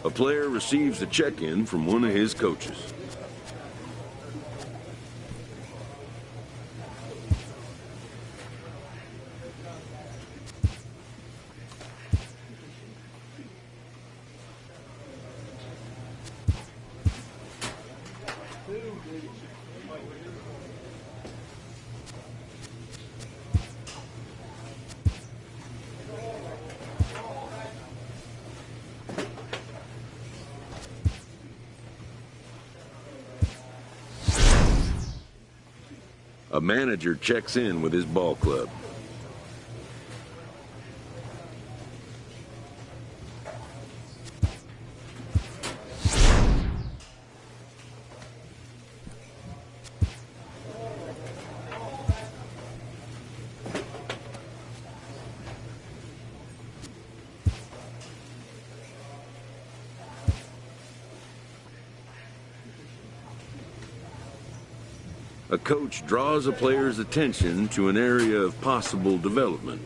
S4: A player receives a check-in from one of his coaches. A manager checks in with his ball club. A coach draws a player's attention to an area of possible development.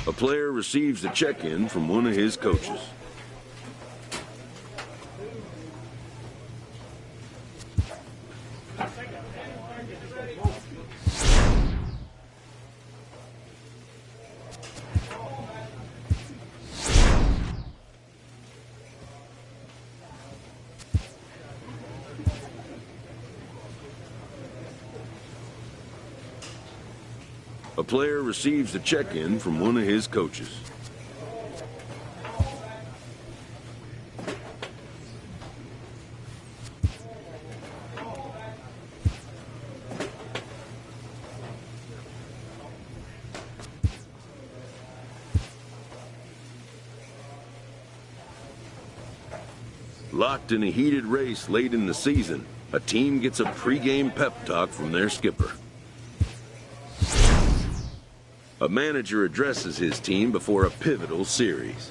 S4: A player receives a check-in from one of his coaches. A player receives a check-in from one of his coaches. Locked in a heated race late in the season, a team gets a pregame pep talk from their skipper. A manager addresses his team before a pivotal series.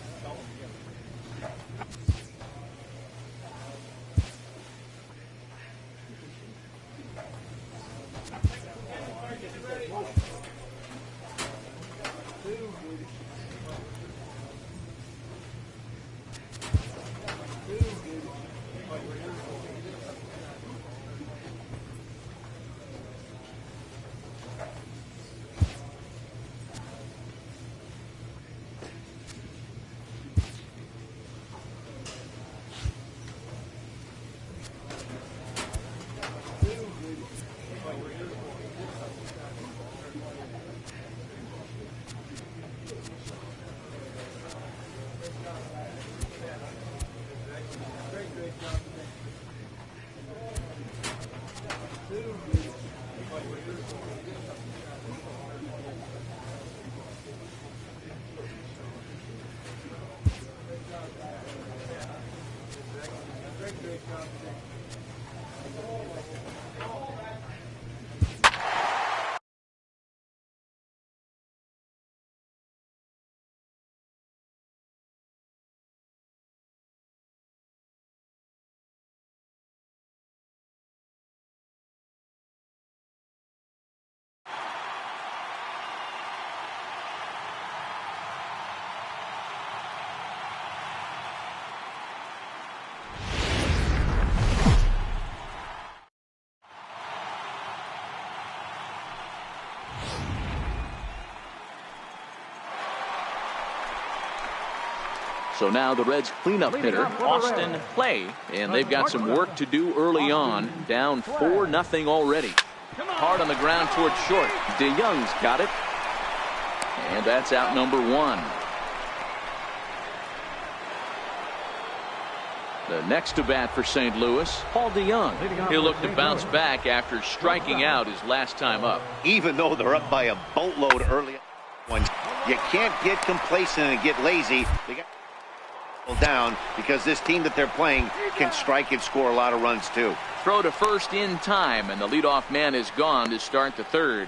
S1: So now the Reds cleanup hitter, Austin Clay, and they've got some work to do early on. Down 4-0 already. Hard on the ground towards short. DeYoung's got it. And that's out number one. The next to bat for St. Louis, Paul DeYoung. He'll look to bounce back after striking out his last time up.
S2: Even though they're up by a boatload early, you can't get complacent and get lazy. down because this team that they're playing can strike and score a lot of runs too.
S1: Throw to first in time, and the leadoff man is gone to start the third.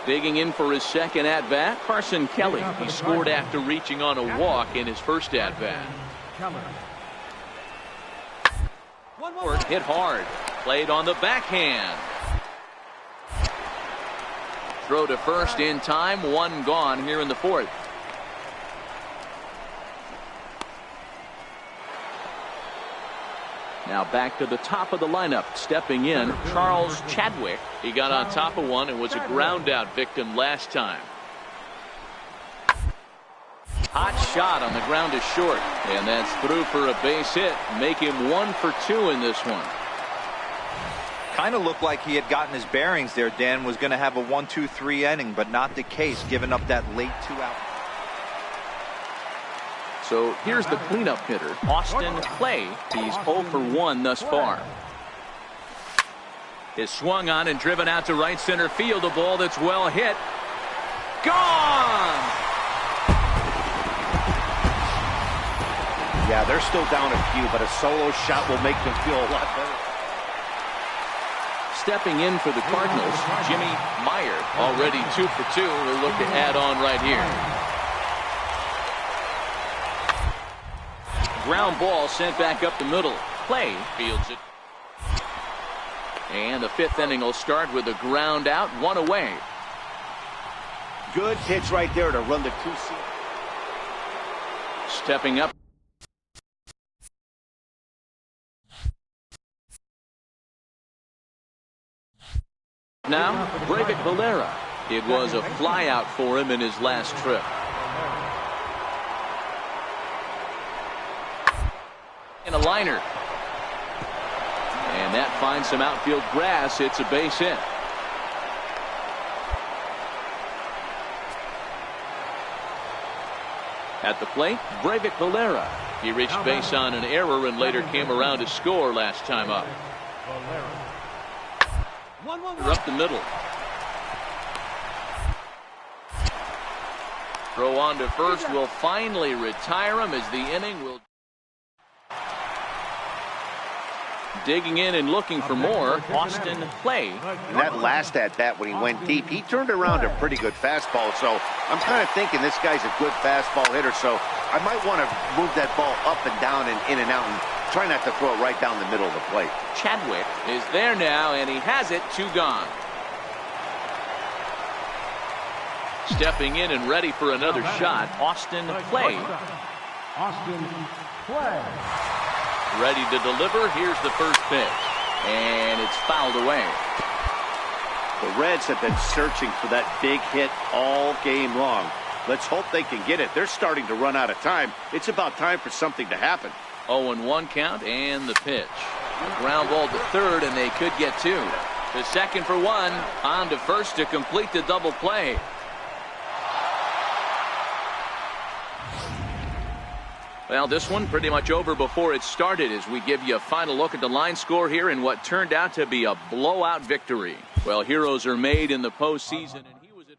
S1: Digging in for his second at-bat, Carson Kelly. He scored after reaching on a walk in his first at-bat. Hit hard. Played on the backhand. Throw to first in time. One gone here in the fourth. Now back to the top of the lineup. Stepping in, Charles Chadwick. He got on top of one and was a ground out victim last time. Hot shot on the ground is short. And that's through for a base hit. Make him 1 for 2 in this one.
S5: Kind of looked like he had gotten his bearings there. Dan was going to have a 1-2-3 inning, but not the case, giving up that late 2-out.
S1: So here's the cleanup hitter, Austin Clay. He's 0 for 1 thus far. Is swung on and driven out to right center field. A ball that's well hit. Gone!
S2: Yeah, they're still down a few, but a solo shot will make them feel a lot better.
S1: Stepping in for the Cardinals, Jimmy Meyer, already 2 for 2. He'll look to add on right here. Ground ball sent back up the middle. Clay fields it. And the fifth inning will start with a ground out, 1 away.
S2: Good pitch right there to run the 2-seam.
S1: Stepping up. Now, Breyvic Valera. It was a flyout for him in his last trip. And a liner. And that finds some outfield grass. It's a base hit. At the plate, Breyvic Valera. He reached base on an error and later came around to score last time up. Up the middle. Throw on to first will finally retire him as the inning will. Digging in and looking for more, Austin Clay.
S2: That last at-bat when he went deep, he turned around a pretty good fastball. So I'm kind of thinking this guy's a good fastball hitter. So I might want to move that ball up and down and in and out and try not to throw it right down the middle of the plate.
S1: Chadwick is there now, and he has it. 2 gone. Stepping in and ready for another shot, Austin Clay.
S3: Austin Clay.
S1: Ready to deliver. Here's the first pitch. And it's fouled away.
S2: The Reds have been searching for that big hit all game long. Let's hope they can get it. They're starting to run out of time. It's about time for something to happen.
S1: 0-1 count and the pitch. A ground ball to third, and they could get 2. To second for 1. On to first to complete the double play. Well, this one pretty much over before it started as we give you a final look at the line score here in what turned out to be a blowout victory. Well, heroes are made in the postseason, and he was at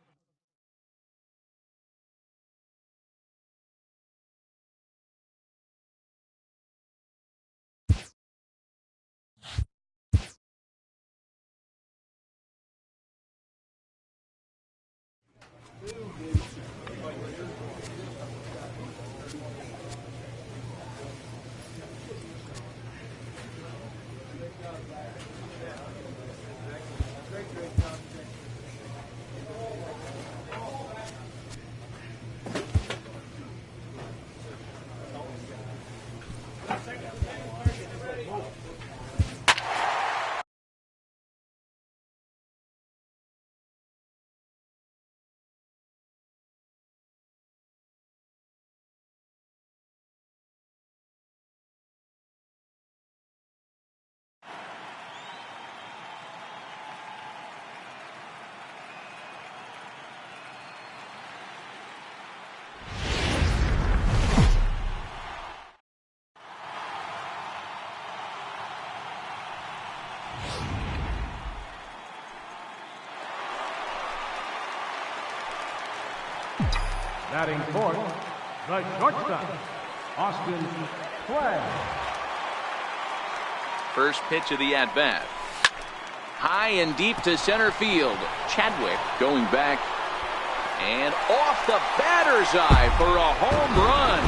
S3: Batting fourth, the shortstop, Austin Clay.
S1: First pitch of the at-bat. High and deep to center field. Chadwick going back and off the batter's eye for a home run.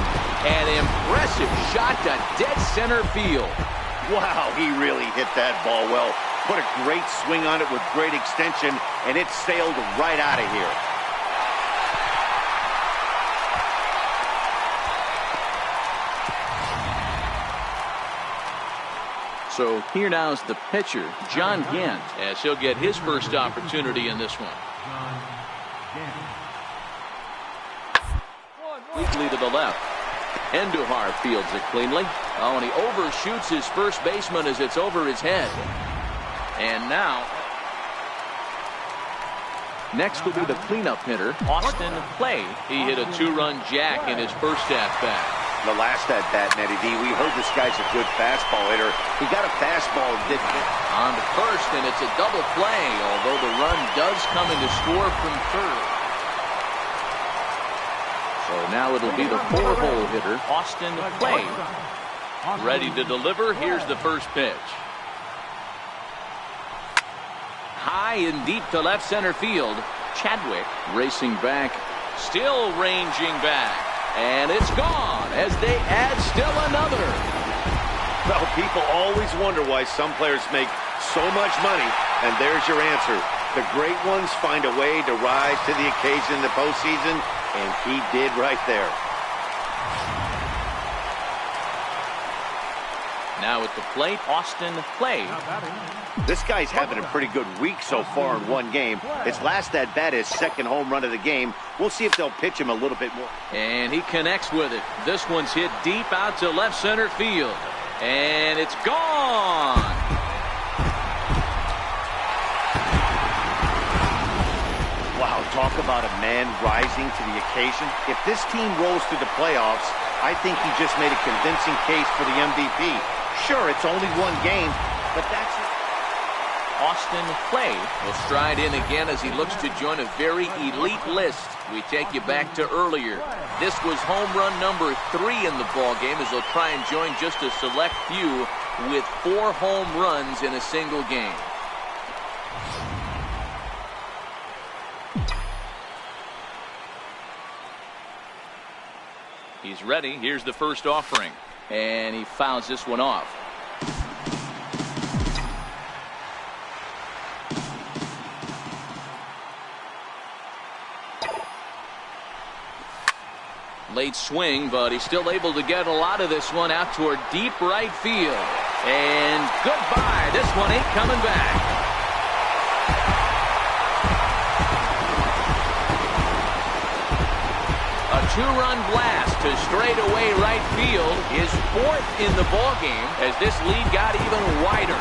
S1: An impressive shot to dead center field.
S2: Wow, he really hit that ball well. Put a great swing on it with great extension, and it sailed right out of here.
S1: So here now is the pitcher, John Gant, as he'll get his first opportunity in this one. Weakly to the left. Endujar fields it cleanly. Oh, and he overshoots his first baseman as it's over his head. And now, next will be the cleanup hitter, Austin Clay. He hit a two-run jack in his first at-bat.
S2: The last at-bat, Nettie D, we heard this guy's a good fastball hitter. He got a fastball and didn't hit.
S1: On to first, and it's a double play, although the run does come in to score from third. So now it'll be the four-hole hitter, Austin Clay. Ready to deliver. Here's the first pitch. High and deep to left center field. Chadwick racing back, still ranging back. And it's gone as they add still another.
S2: Well, people always wonder why some players make so much money, and there's your answer. The great ones find a way to rise to the occasion in the postseason, and he did right there.
S1: Now at the plate, Austin Clay.
S2: This guy's having a pretty good week so far in one game. His last at-bat is second home run of the game. We'll see if they'll pitch him a little bit more.
S1: And he connects with it. This one's hit deep out to left center field. And it's gone.
S2: Wow, talk about a man rising to the occasion. If this team rolls through the playoffs, I think he just made a convincing case for the MVP. Sure, it's only one game, but that's it.
S1: Austin Clay will stride in again as he looks to join a very elite list. We take you back to earlier. This was home run number 3 in the ballgame as he'll try and join just a select few with 4 home runs in a single game. He's ready. Here's the first offering. And he fouls this one off. Late swing, but he's still able to get a lot of this one out toward deep right field. And goodbye. This one ain't coming back. A 2-run blast to straightaway right field, his 4th in the ballgame as this lead got even wider.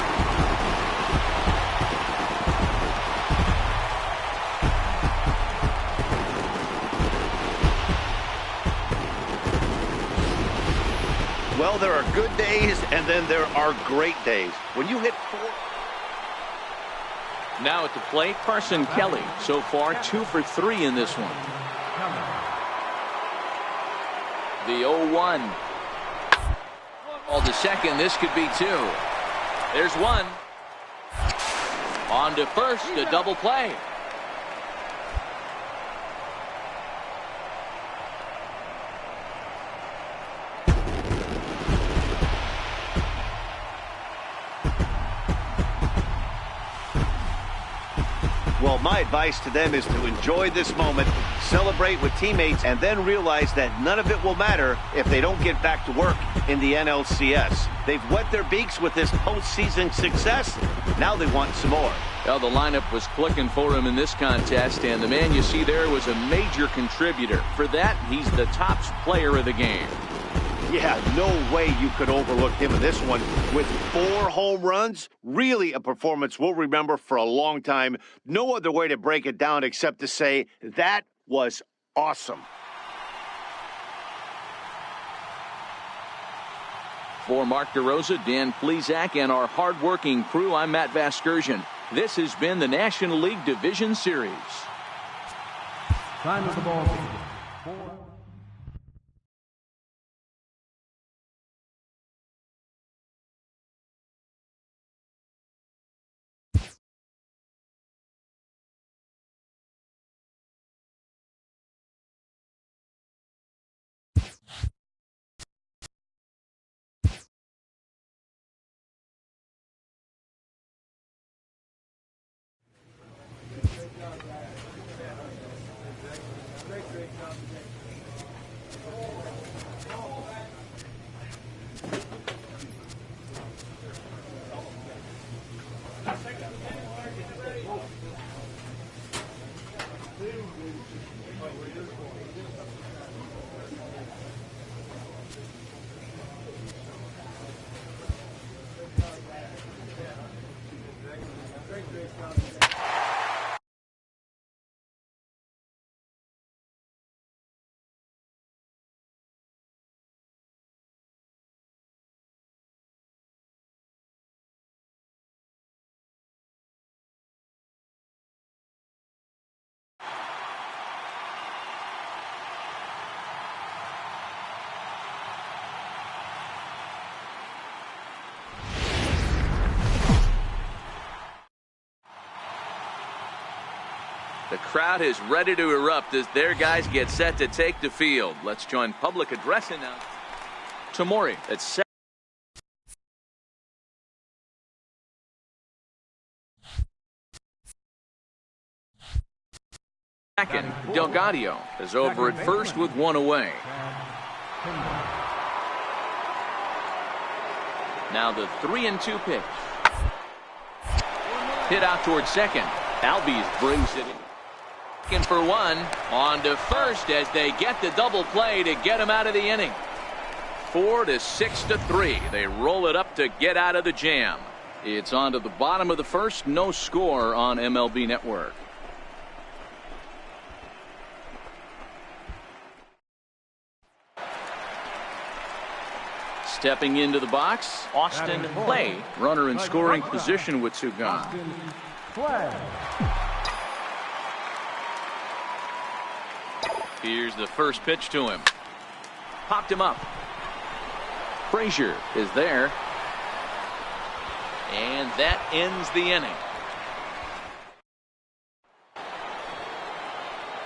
S2: Well, there are good days, and then there are great days. When you hit 4...
S1: Now at the plate, Carson Kelly. So far, 2 for 3 in this one. The 0-1. Ball to second. This could be 2. There's 1. On to first, a double play.
S2: Well, my advice to them is to enjoy this moment, celebrate with teammates, and then realize that none of it will matter if they don't get back to work in the NLCS. They've wet their beaks with this postseason success. Now they want some more.
S1: Well, the lineup was clicking for him in this contest, and the man you see there was a major contributor. For that, he's the top player of the game.
S2: Yeah, no way you could overlook him in this one. With 4 home runs, really a performance we'll remember for a long time. No other way to break it down except to say that was awesome.
S1: For Mark DeRosa, Dan Plesac, and our hard-working crew, I'm Matt Vasgersian. This has been the National League Division Series.
S3: Time of the ball game, 4.
S1: The crowd is ready to erupt as their guys get set to take the field. Let's join public address announcement. Tamori at 7. Second, Delgadio is over at first with one away. Now the 3-2 pitch. Hit out towards second. Albies brings it in. For one, on to first as they get the double play to get him out of the inning. 4 to 6 to 3. They roll it up to get out of the jam. It's on to the bottom of the first. No score on MLB Network. Stepping into the box, Austin Clay, runner in scoring position with two gone. Here's the first pitch to him. Popped him up. Frazier is there. And that ends the inning.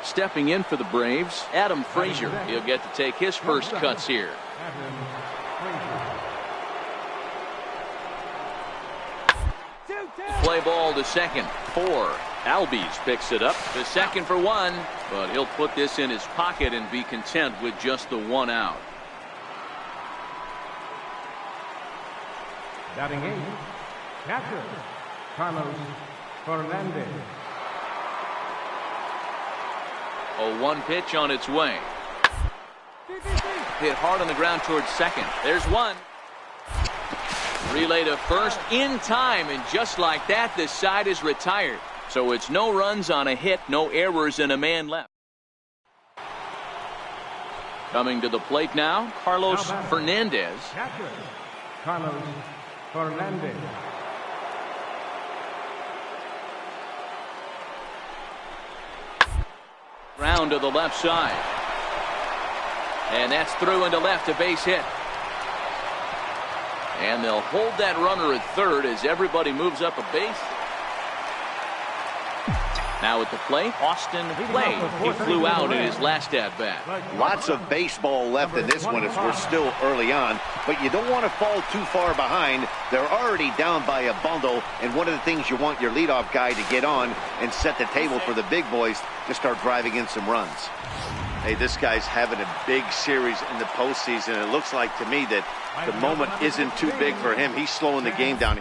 S1: Stepping in for the Braves, Adam Frazier. He'll get to take his first cuts here. Play ball to second. 4. Albies picks it up to second for one, but he'll put this in his pocket and be content with just the one out.
S3: Batting 8, catcher Carlos Fernandez.
S1: A 1 pitch on its way. Hit hard on the ground towards second. There's one. Relay to first in time, and just like that, this side is retired. So it's no runs on a hit, no errors, and a man left. Coming to the plate now, Carlos Fernandez.
S3: Catcher Carlos Fernandez.
S1: Round to the left side. And that's through into left, a base hit. And they'll hold that runner at third as everybody moves up a base. Now at the plate, Austin Clay. He flew out in his last at-bat.
S2: Lots of baseball left in this one as we're still early on, but you don't want to fall too far behind. They're already down by a bundle, and one of the things you want your leadoff guy to get on and set the table for the big boys to start driving in some runs. Hey, this guy's having a big series in the postseason. It looks like to me that the moment isn't too big for him. He's slowing the game down.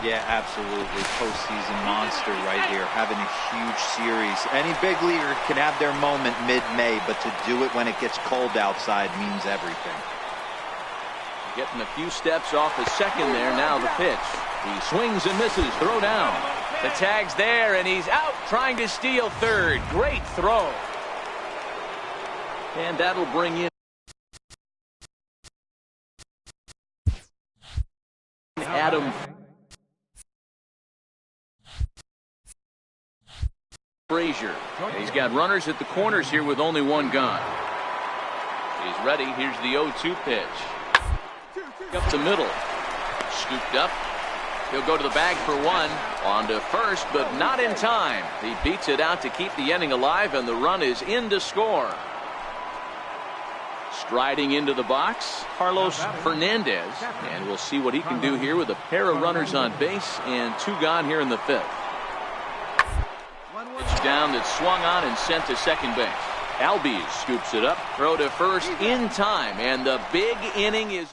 S5: Yeah, absolutely. Postseason monster right here, having a huge series. Any big leaguer can have their moment mid-May, but to do it when it gets cold outside means everything.
S1: Getting a few steps off the second there. Now the pitch. He swings and misses. Throw down. The tag's there, and he's out trying to steal third. Great throw. And that'll bring in Adam Frazier. Frazier. He's got runners at the corners here with only one gone. He's ready. Here's the 0-2 pitch. Up the middle. Scooped up. He'll go to the bag for one. On to first, but not in time. He beats it out to keep the inning alive, and the run is in to score. Striding into the box, Carlos Fernandez. And we'll see what he can do here with a pair of runners on base and 2 gone here in the 5th. Pitch down that's swung on and sent to second base. Albies scoops it up. Throw to first in time, and the big inning is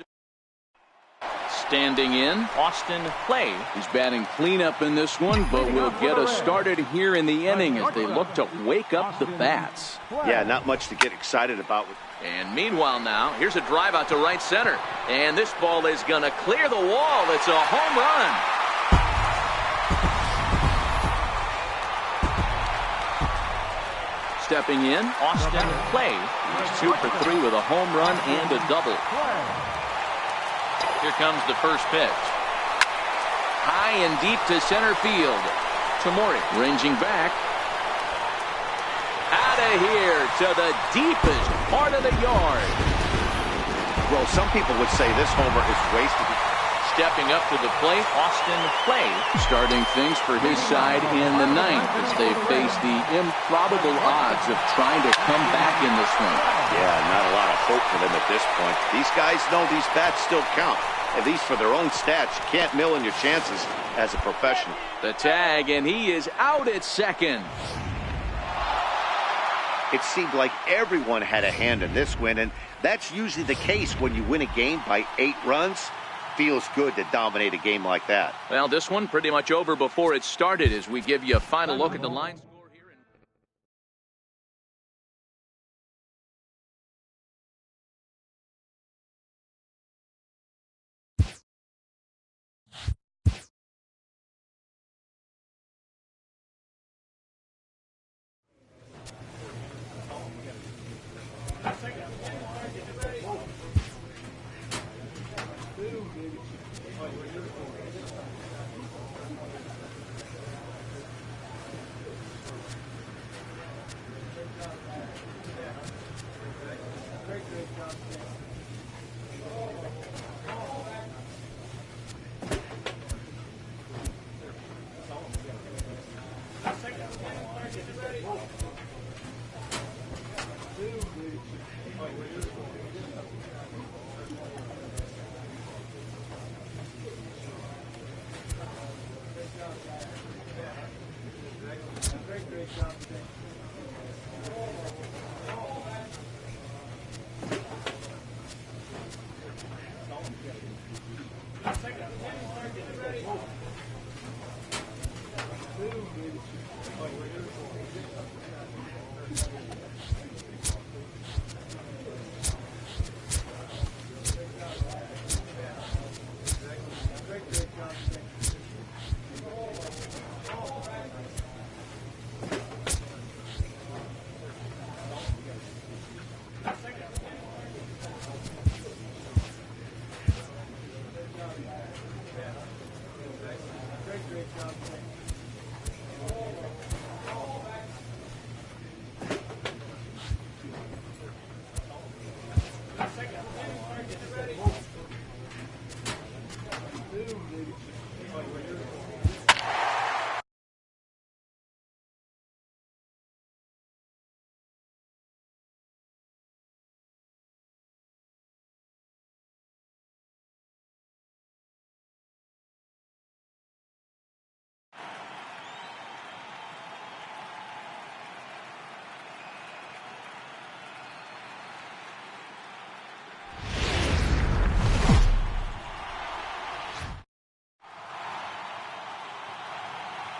S1: standing in. Austin Clay. He's batting cleanup in this one, but will get us started here in the inning as they look to wake up the bats.
S2: Yeah, not much to get excited about.
S1: And meanwhile now, here's a drive out to right center. And this ball is going to clear the wall. It's a home run. Stepping in, Austin Clay. He's 2 for 3 with a home run and a double. Here comes the first pitch. High and deep to center field. Tamori ranging back. Out of here to the deepest part of the yard.
S2: Well, some people would say this homer is wasted.
S1: Stepping up to the plate, Austin Clay. Starting things for his side in the 9th as they face the improbable odds of trying to come back in this one.
S2: Yeah, not a lot of hope for them at this point. These guys know these bats still count. At least for their own stats, you can't mill in your chances as a professional.
S1: The tag, and he is out at second.
S2: It seemed like everyone had a hand in this win, and that's usually the case when you win a game by 8 runs. Feels good to dominate a game like that.
S1: Well, this one pretty much over before it started as we give you a final look at the line score here.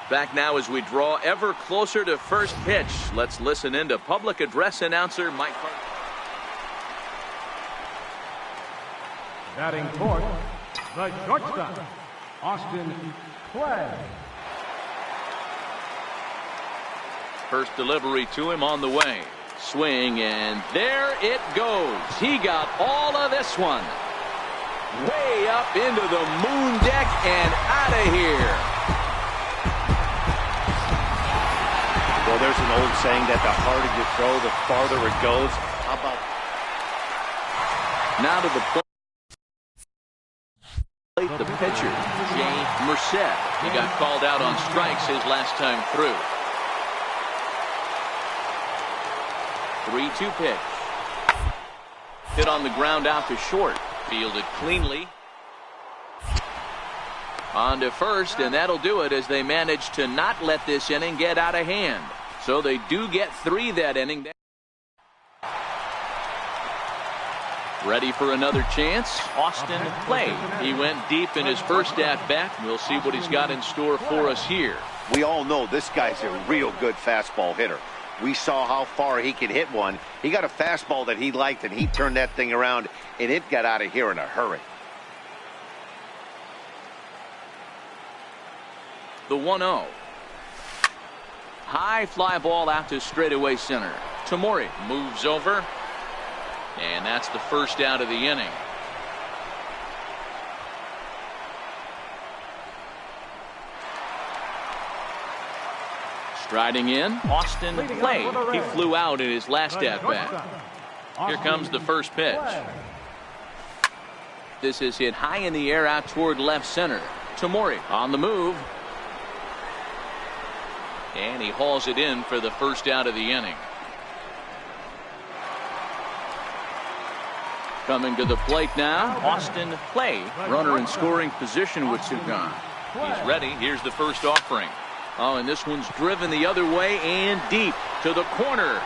S1: Back now as we draw ever closer to first pitch. Let's listen in to public address announcer Mike Carter.
S3: Batting fourth, the shortstop, Austin Clay.
S1: First delivery to him on the way. Swing, and there it goes. He got all of this one. Way up into the moon deck and out of here.
S2: Well, there's an old saying that the harder you throw, the farther it goes. How about...
S1: Now to the plate. The pitcher, Jay Merced. He got called out on strikes his last time through. 3-2 pitch. Hit on the ground out to short. Fielded cleanly. On to first, and that'll do it as they manage to not let this inning get out of hand. So they do get 3 that inning. Ready for another chance. Austin Clay. He went deep in his first at-bat. We'll see what he's got in store for us here.
S2: We all know this guy's a real good fastball hitter. We saw how far he could hit one. He got a fastball that he liked, and he turned that thing around, and it got out of here in a hurry.
S1: The 1-0. High fly ball out to straightaway center. Tamori moves over. And that's the first out of the inning. Striding in, Austin Clay. He flew out in his last at-bat. Here comes the first pitch. This is hit high in the air out toward left center. Tamori on the move. And he hauls it in for the first out of the inning. Coming to the plate now, Austin Clay. Runner in scoring position with 2 gone. He's ready. Here's the first offering. Oh, and this one's driven the other way and deep to the corner.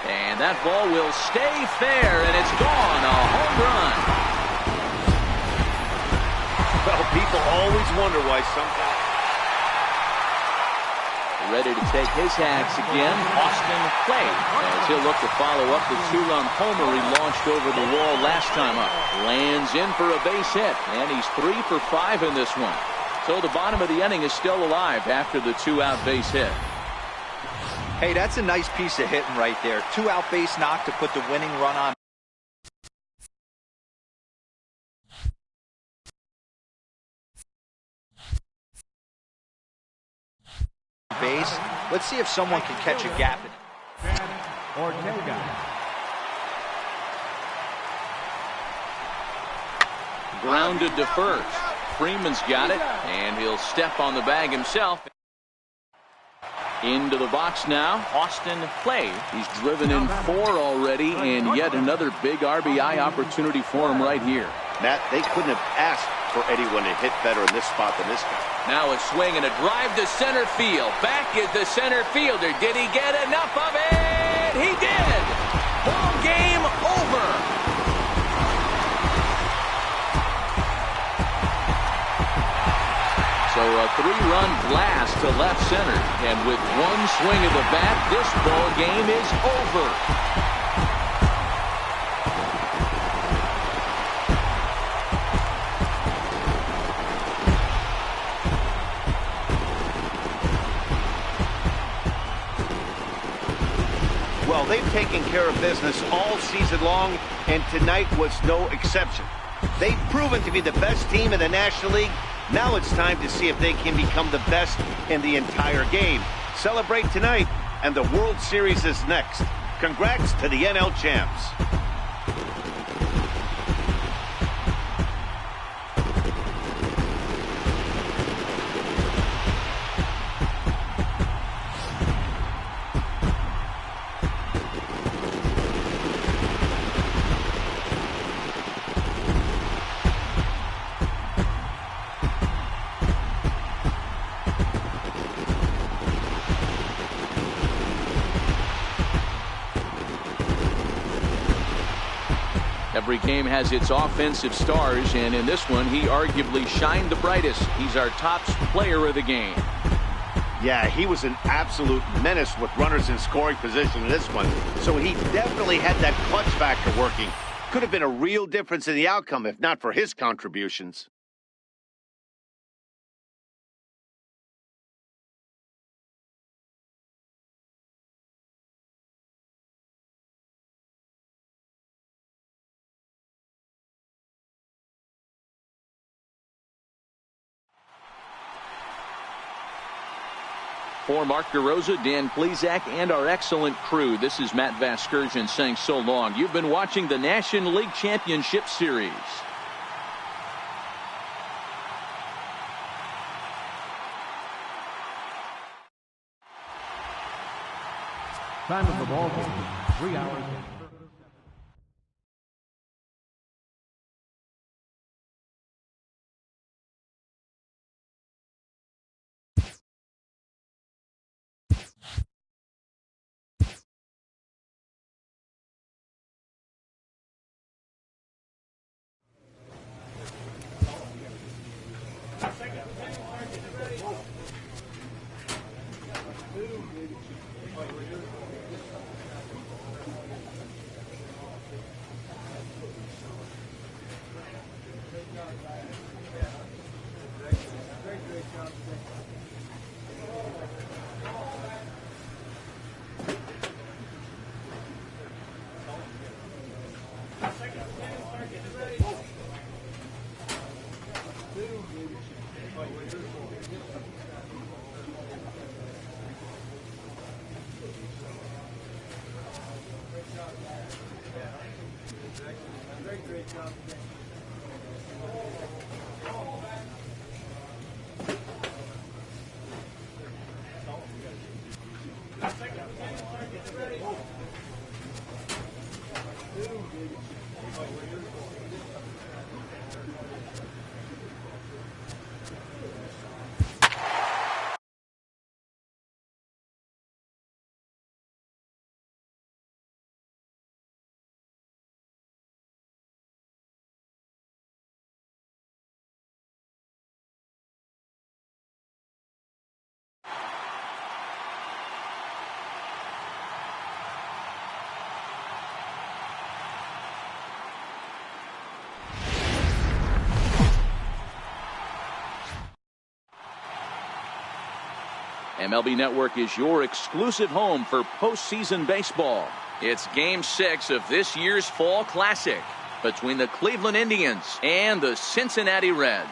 S1: And that ball will stay fair, and it's gone. A home run.
S2: Well, people always wonder why sometimes...
S1: Ready to take his hacks again, Austin Clay, as he'll look to follow up the 2-run homer he launched over the wall last time up. Lands in for a base hit, and he's 3 for 5 in this one. So the bottom of the inning is still alive after the 2-out base hit.
S5: Hey, that's a nice piece of hitting right there. 2-out base knock to put the winning run on base. Let's see if someone can catch a gap in it.
S1: Grounded to first. Freeman's got it, and he'll step on the bag himself. Into the box now, Austin Clay. He's driven in 4 already, and yet another big RBI opportunity for him right here.
S2: Matt, they couldn't have asked for anyone to hit better in this spot than this guy.
S1: Now a swing and a drive to center field. Back is the center fielder. Did he get enough of it? He did. Ball game over. So a 3-run blast to left center. And with one swing of the bat, this ball game is over.
S2: Well, they've taken care of business all season long, and tonight was no exception. They've proven to be the best team in the National League. Now it's time to see if they can become the best in the entire game. Celebrate tonight, and the World Series is next. Congrats to the NL champs.
S1: Every game has its offensive stars, and in this one, he arguably shined the brightest. He's our top player of the game.
S2: Yeah, he was an absolute menace with runners in scoring position in this one. So he definitely had that clutch factor working. Could have been a real difference in the outcome if not for his contributions.
S1: For Mark DeRosa, Dan Plesac, and our excellent crew, this is Matt Vasgersian saying so long. You've been watching the National League Championship Series.
S3: Time of the ball game, 3 hours.
S1: MLB Network is your exclusive home for postseason baseball. It's Game 6 of this year's Fall Classic between the Cleveland Indians and the Cincinnati Reds.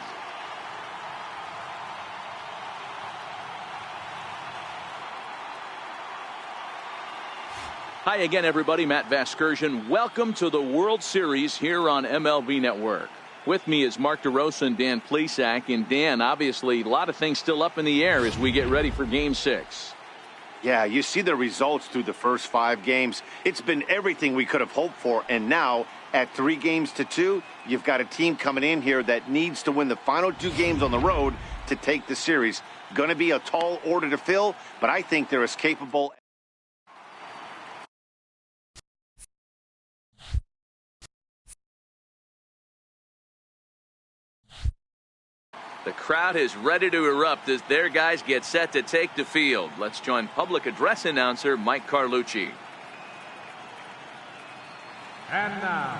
S1: Hi again, everybody. Matt Vasgersian. Welcome to the World Series here on MLB Network. With me is Mark DeRosa and Dan Plesac. And Dan, obviously, a lot of things still up in the air as we get ready for Game 6.
S2: Yeah, you see the results through the first 5 games. It's been everything we could have hoped for. And now, at 3-2, you've got a team coming in here that needs to win the final 2 games on the road to take the series. Going to be a tall order to fill, but I think they're as capable.
S1: The crowd is ready to erupt as their guys get set to take the field. Let's join public address announcer Mike Carlucci.
S3: And now,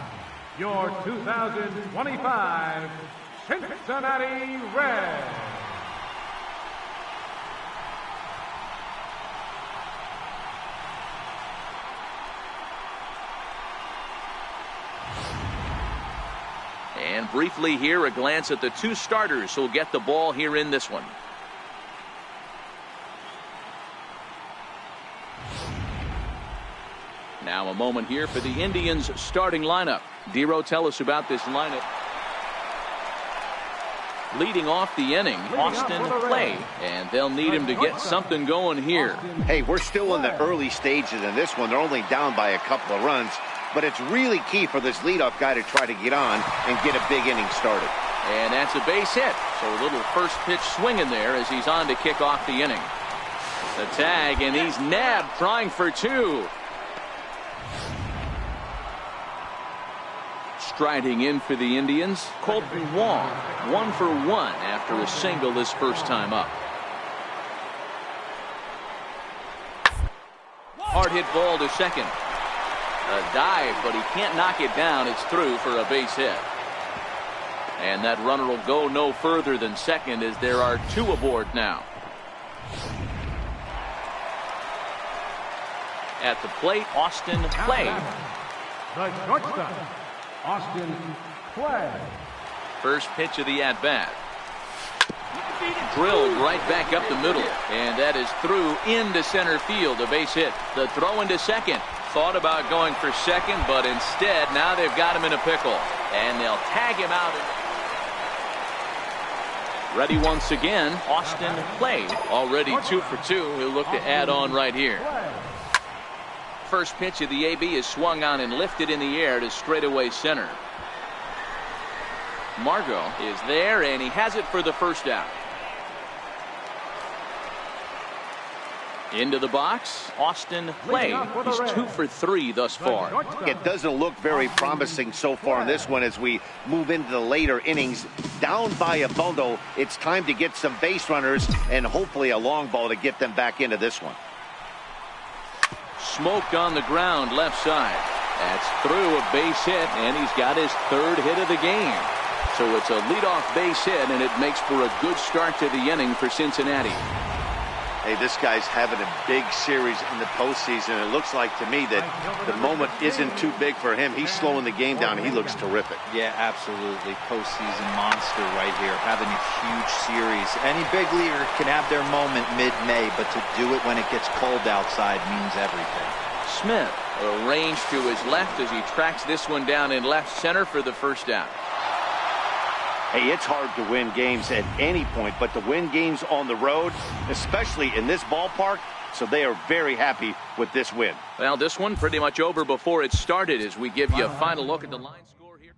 S3: your 2025 Cincinnati Reds.
S1: And briefly here, a glance at the 2 starters who'll get the ball here in this one. Now a moment here for the Indians starting lineup. Dero, tell us about this lineup. Leading off the inning, Austin Clay, and they'll need him to get something going here.
S2: Hey, we're still in the early stages in this one. They're only down by a couple of runs. But it's really key for this leadoff guy to try to get on and get a big inning started.
S1: And that's a base hit. So a little first pitch swing in there as he's on to kick off the inning. The tag, and he's nabbed trying for 2. Striding in for the Indians, Colton Wong, 1 for 1 after a single his first time up. Hard hit ball to second. A dive, but he can't knock it down. It's through for a base hit. And that runner will go no further than second as there are 2 aboard now. At the plate, Austin Clay.
S3: The shortstop, Austin Clay.
S1: First pitch of the at-bat. Drilled right back up the middle, and that is through into center field. A base hit. The throw into second. Thought about going for second, but instead now they've got him in a pickle, and they'll tag him out. Ready once again, Austin Clay, already 2 for 2. He'll look to add on right here. First pitch of the AB is swung on and lifted in the air to straightaway center. Margot is there, and he has it for the first out. Into the box, Austin Clay. He's 2 for 3 thus far.
S2: It doesn't look very promising so far in this one as we move into the later innings. Down by a bundle, it's time to get some base runners and hopefully a long ball to get them back into this one.
S1: Smoked on the ground left side. That's through a base hit, and he's got his 3rd hit of the game. So it's a leadoff base hit, and it makes for a good start to the inning for Cincinnati.
S2: Hey, this guy's having a big series in the postseason. It looks like to me that the moment isn't too big for him. He's slowing the game down. He looks terrific.
S5: Yeah, absolutely. Postseason monster right here, having a huge series. Any big leaguer can have their moment mid-May, but to do it when it gets cold outside means everything.
S1: Smith arranged to his left as he tracks this one down in left center for the first out.
S2: Hey, it's hard to win games at any point, but to win games on the road, especially in this ballpark, so they are very happy with this win.
S1: Well, this one pretty much over before it started as we give you a final look at the line score here.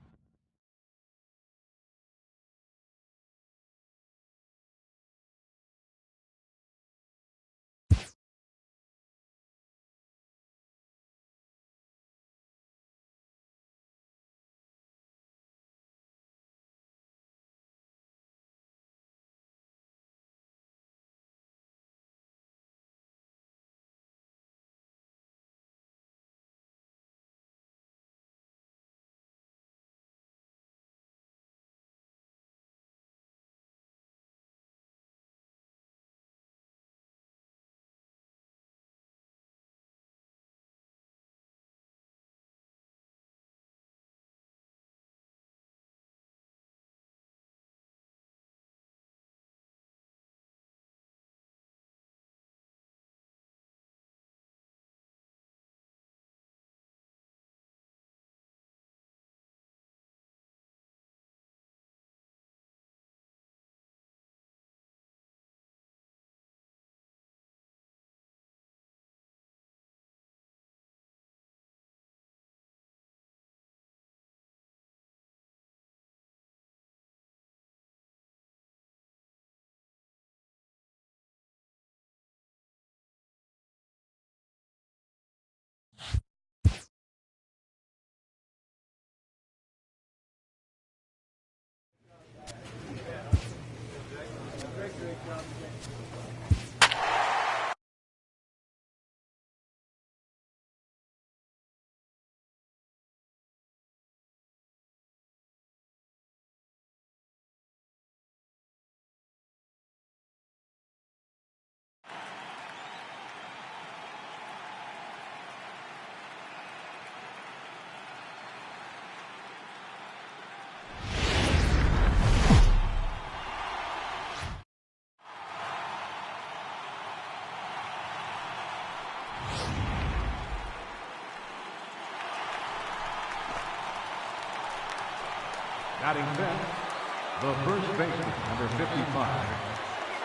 S3: Batting fifth, the first baseman, number 55,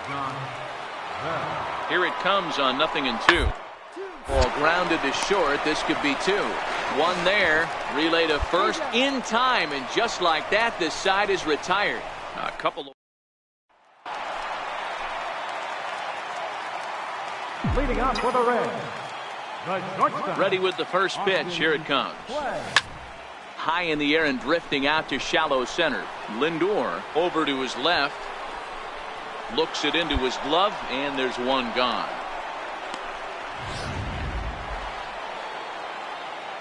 S3: John Bell.
S1: Here it comes on 0-2. Ball grounded to short. This could be 2. One there. Relay to first in time, and just like that, this side is retired. A couple of
S3: Leading up for the Reds, the shortstop.
S1: ready with the first pitch. Here it comes. High in the air and drifting out to shallow center. Lindor over to his left. Looks it into his glove, and there's one gone.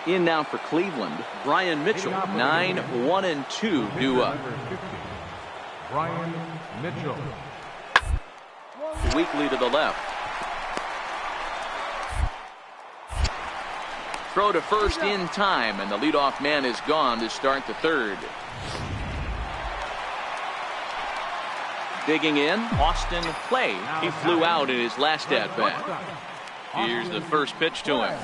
S1: In now for Cleveland, Brian Mitchell. 9-1-2 due up.
S3: Brian Mitchell.
S1: Weakly to the left. Throw to first in time, and the leadoff man is gone to start the third. Digging in, Austin Clay. He flew out in his last at-bat. Here's the first pitch to him.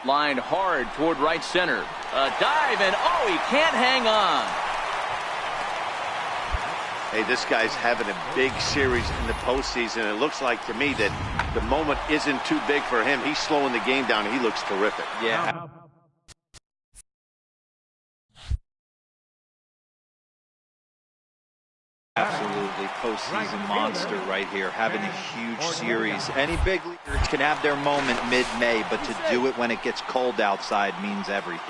S1: Lined hard toward right center. A dive, and oh, he can't hang on.
S2: Hey, this guy's having a big series in the postseason. It looks like to me that the moment isn't too big for him. He's slowing the game down. He looks terrific.
S5: Yeah. Absolutely postseason monster right here, having a huge series. Any big leaguer can have their moment mid-May, but to do it when it gets cold outside means everything.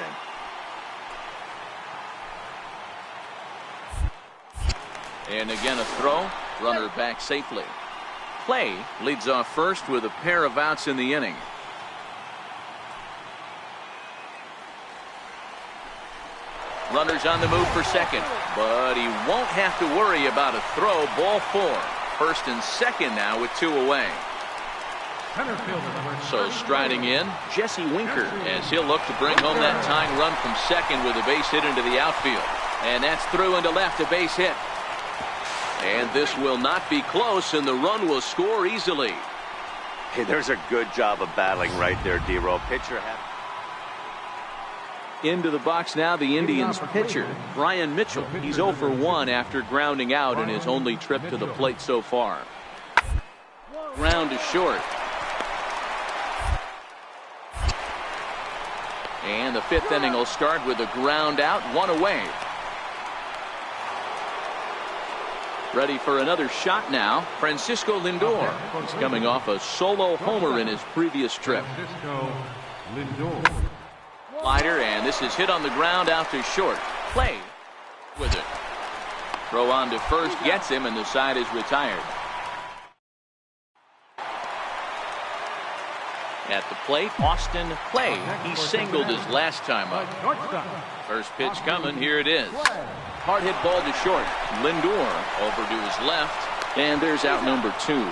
S1: And again a throw, runner back safely. Clay leads off first with a pair of outs in the inning. Runners on the move for second, but he won't have to worry about a throw. Ball 4. First and second now with 2 away. So striding in, Jesse Winker, as he'll look to bring home that tying run from second with a base hit into the outfield. And that's through into left, a base hit. And this will not be close, and the run will score easily.
S2: Hey, there's a good job of battling right there, D-Row. Pitcher had...
S1: Into the box now, the Indians pitcher, Brian Mitchell. He's 0 for 1 after grounding out in his only trip to the plate so far. Ground to short. And the 5th inning will start with a ground out, 1 away. Ready for another shot now, Francisco Lindor. He's coming off a solo homer in his previous trip. Slider, and this is hit on the ground out to short. Play with it. Throw on to first, gets him, and the side is retired. At the plate, Austin Clay. He singled his last time up. First pitch coming, here it is. Hard hit ball to short. Lindor over to his left, and there's out number 2.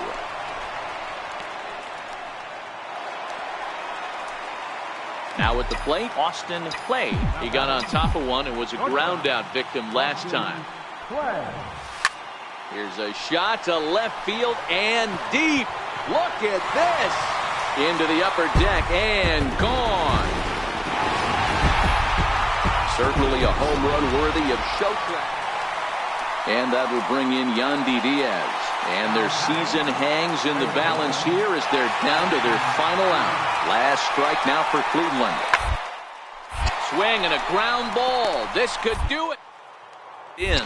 S1: Now at the plate, Austin Clay. He got on top of one and was a ground out victim last time. Here's a shot to left field and deep. Look at this. Into the upper deck and gone. Certainly a home run worthy of showcase. And that will bring in Yandy Diaz. And their season hangs in the balance here as they're down to their final out. Last strike now for Cleveland. Swing and a ground ball. This could do it. In.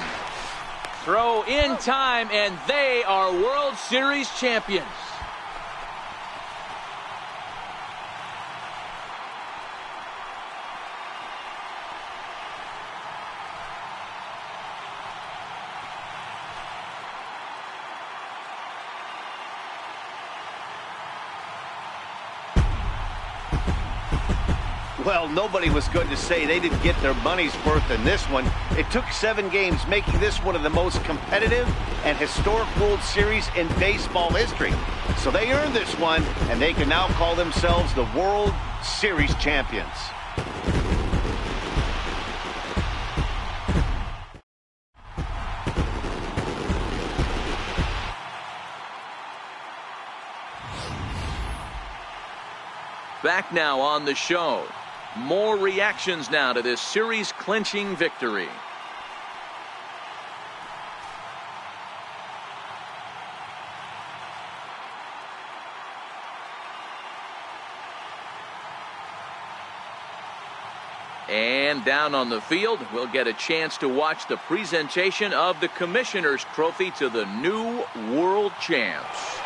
S1: Throw in time, and they are World Series champions.
S2: Well, nobody was going to say they didn't get their money's worth in this one. It took 7 games, making this one of the most competitive and historic World Series in baseball history. So they earned this one, and they can now call themselves the World Series champions.
S1: Back now on the show. More reactions now to this series-clinching victory. And down on the field, we'll get a chance to watch the presentation of the Commissioner's Trophy to the new world champs.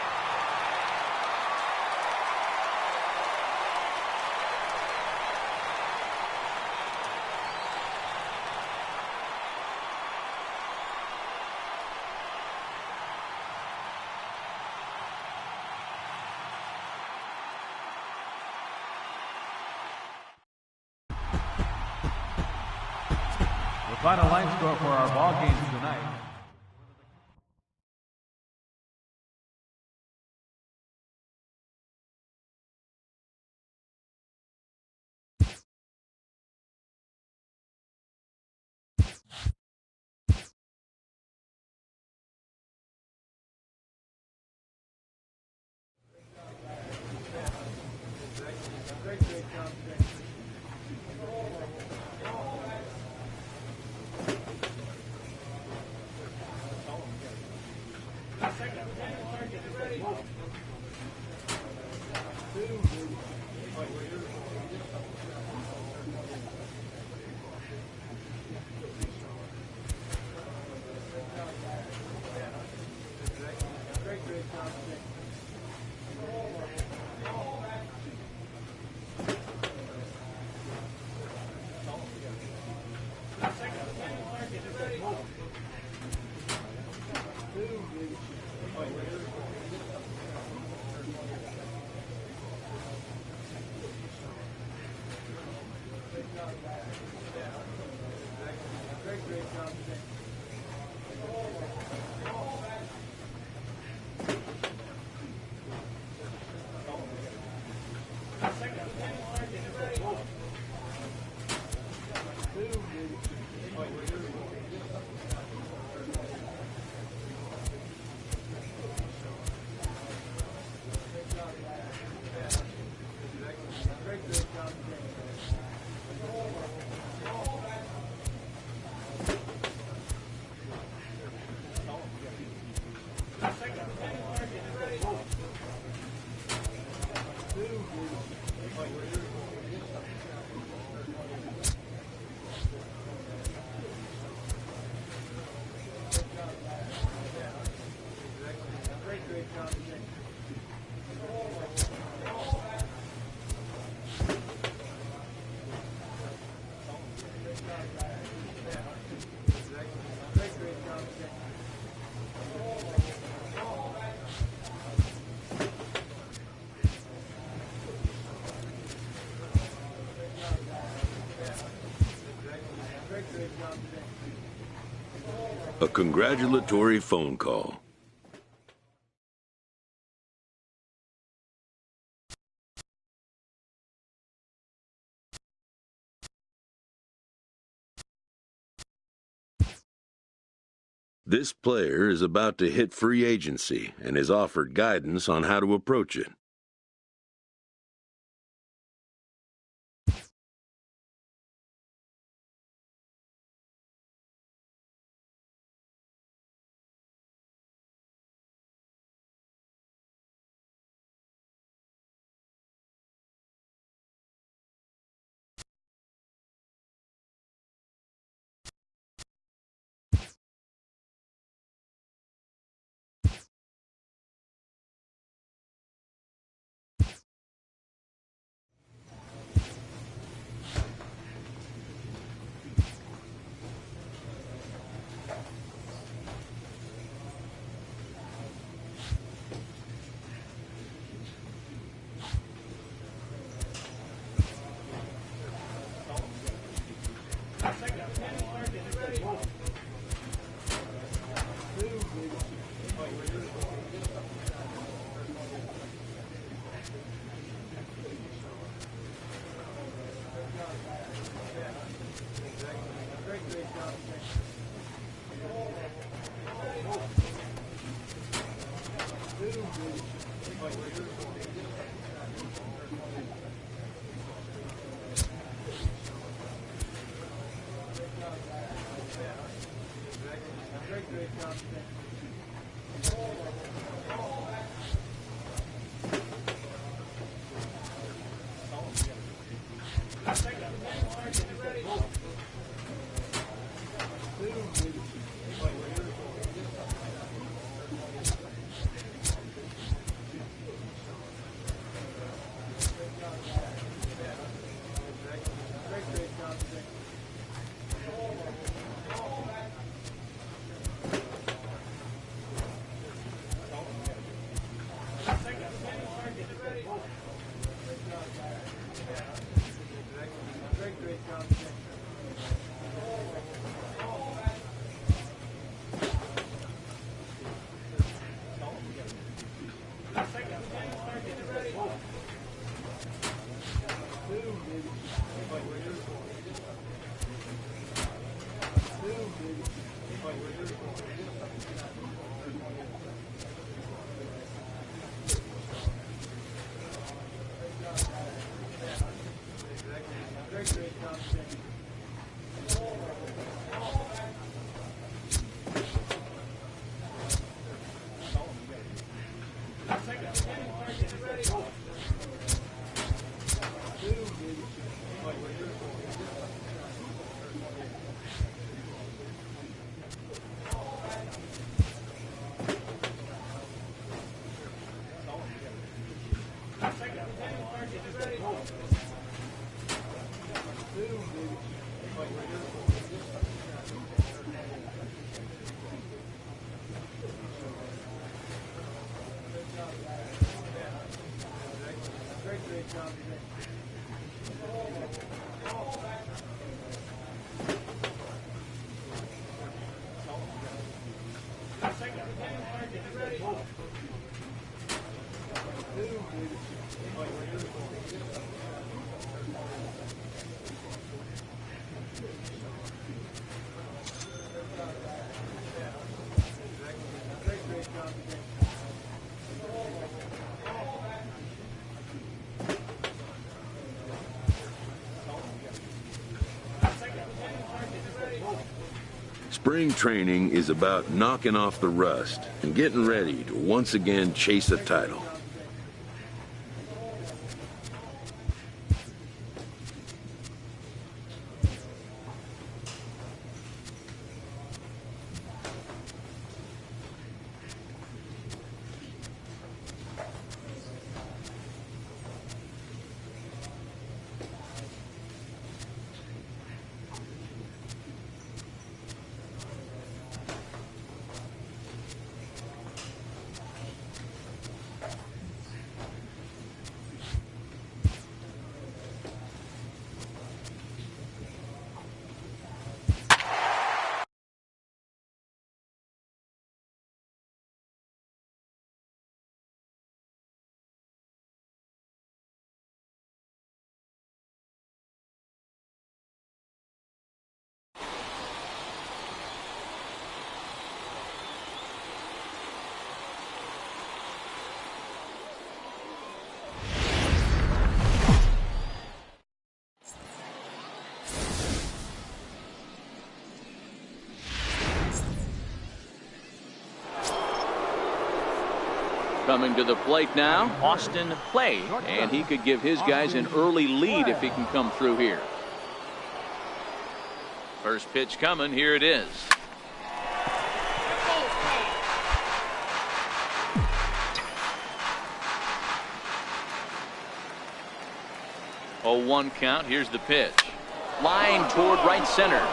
S3: Final line score for our ball games tonight.
S4: A congratulatory phone call. This player is about to hit free agency and is offered guidance on how to approach it. Spring training is about knocking off the rust and getting ready to once again chase a title.
S1: Coming to the plate now, Austin Clay, and he could give his guys an early lead if he can come through here. First pitch coming, here it is. Oh, 1 count. Here's the pitch. Line toward right center.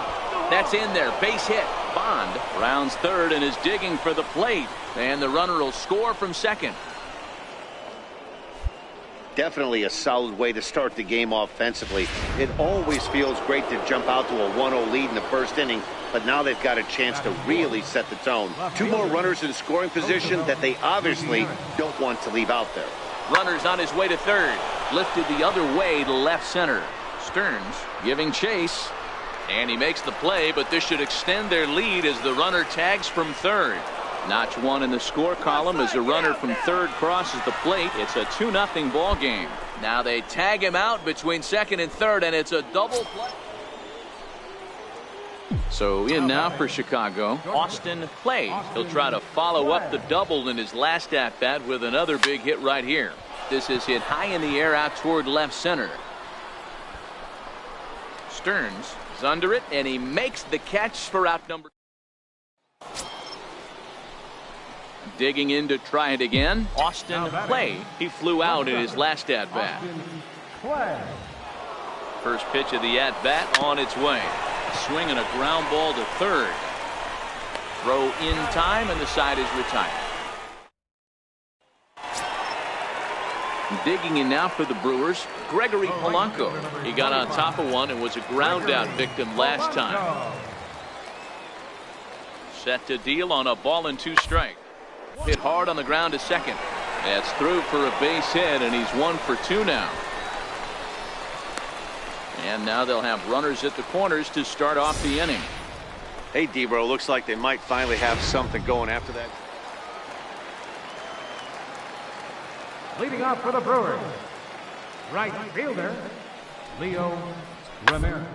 S1: That's in there. Base hit. Bond rounds third and is digging for the plate. And the runner will score from second.
S2: Definitely a solid way to start the game offensively. It always feels great to jump out to a 1-0 lead in the first inning, but now they've got a chance to really set the tone. 2 more runners in scoring position that they obviously don't want to leave out there.
S1: Runner's on his way to third. Lifted the other way to left center. Stearns giving chase. And he makes the play, but this should extend their lead as the runner tags from third. Notch 1 in the score column as a runner from third crosses the plate. It's a 2-0 ball game. Now they tag him out between second and third, and it's a double play. So in now for Chicago, Austin Clay. He'll try to follow up the double in his last at-bat with another big hit right here. This is hit high in the air out toward left center. Stearns is under it, and he makes the catch for out number. Digging in to try it again, Austin Clay. He flew out in his last at-bat. First pitch of the at-bat on its way. Swing and a ground ball to third. Throw in time, and the side is retired. Digging in now for the Brewers, Gregory Polanco. He got on top of one and was a ground out victim last time. Set to deal on a ball and 2 strikes. Hit hard on the ground to second. That's through for a base hit, and he's 1 for 2 now. And now they'll have runners at the corners to start off the inning.
S2: Hey, D-Bro, looks like they might finally have something going after that.
S3: Leading off for the Brewers, right fielder, Leo Ramirez.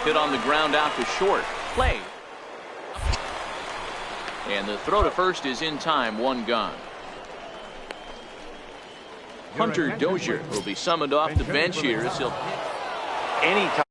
S1: Hit on the ground out to short. Play. And the throw to first is in time, 1 gone. Hunter Dozier will be summoned off the bench here as he'll hit anytime.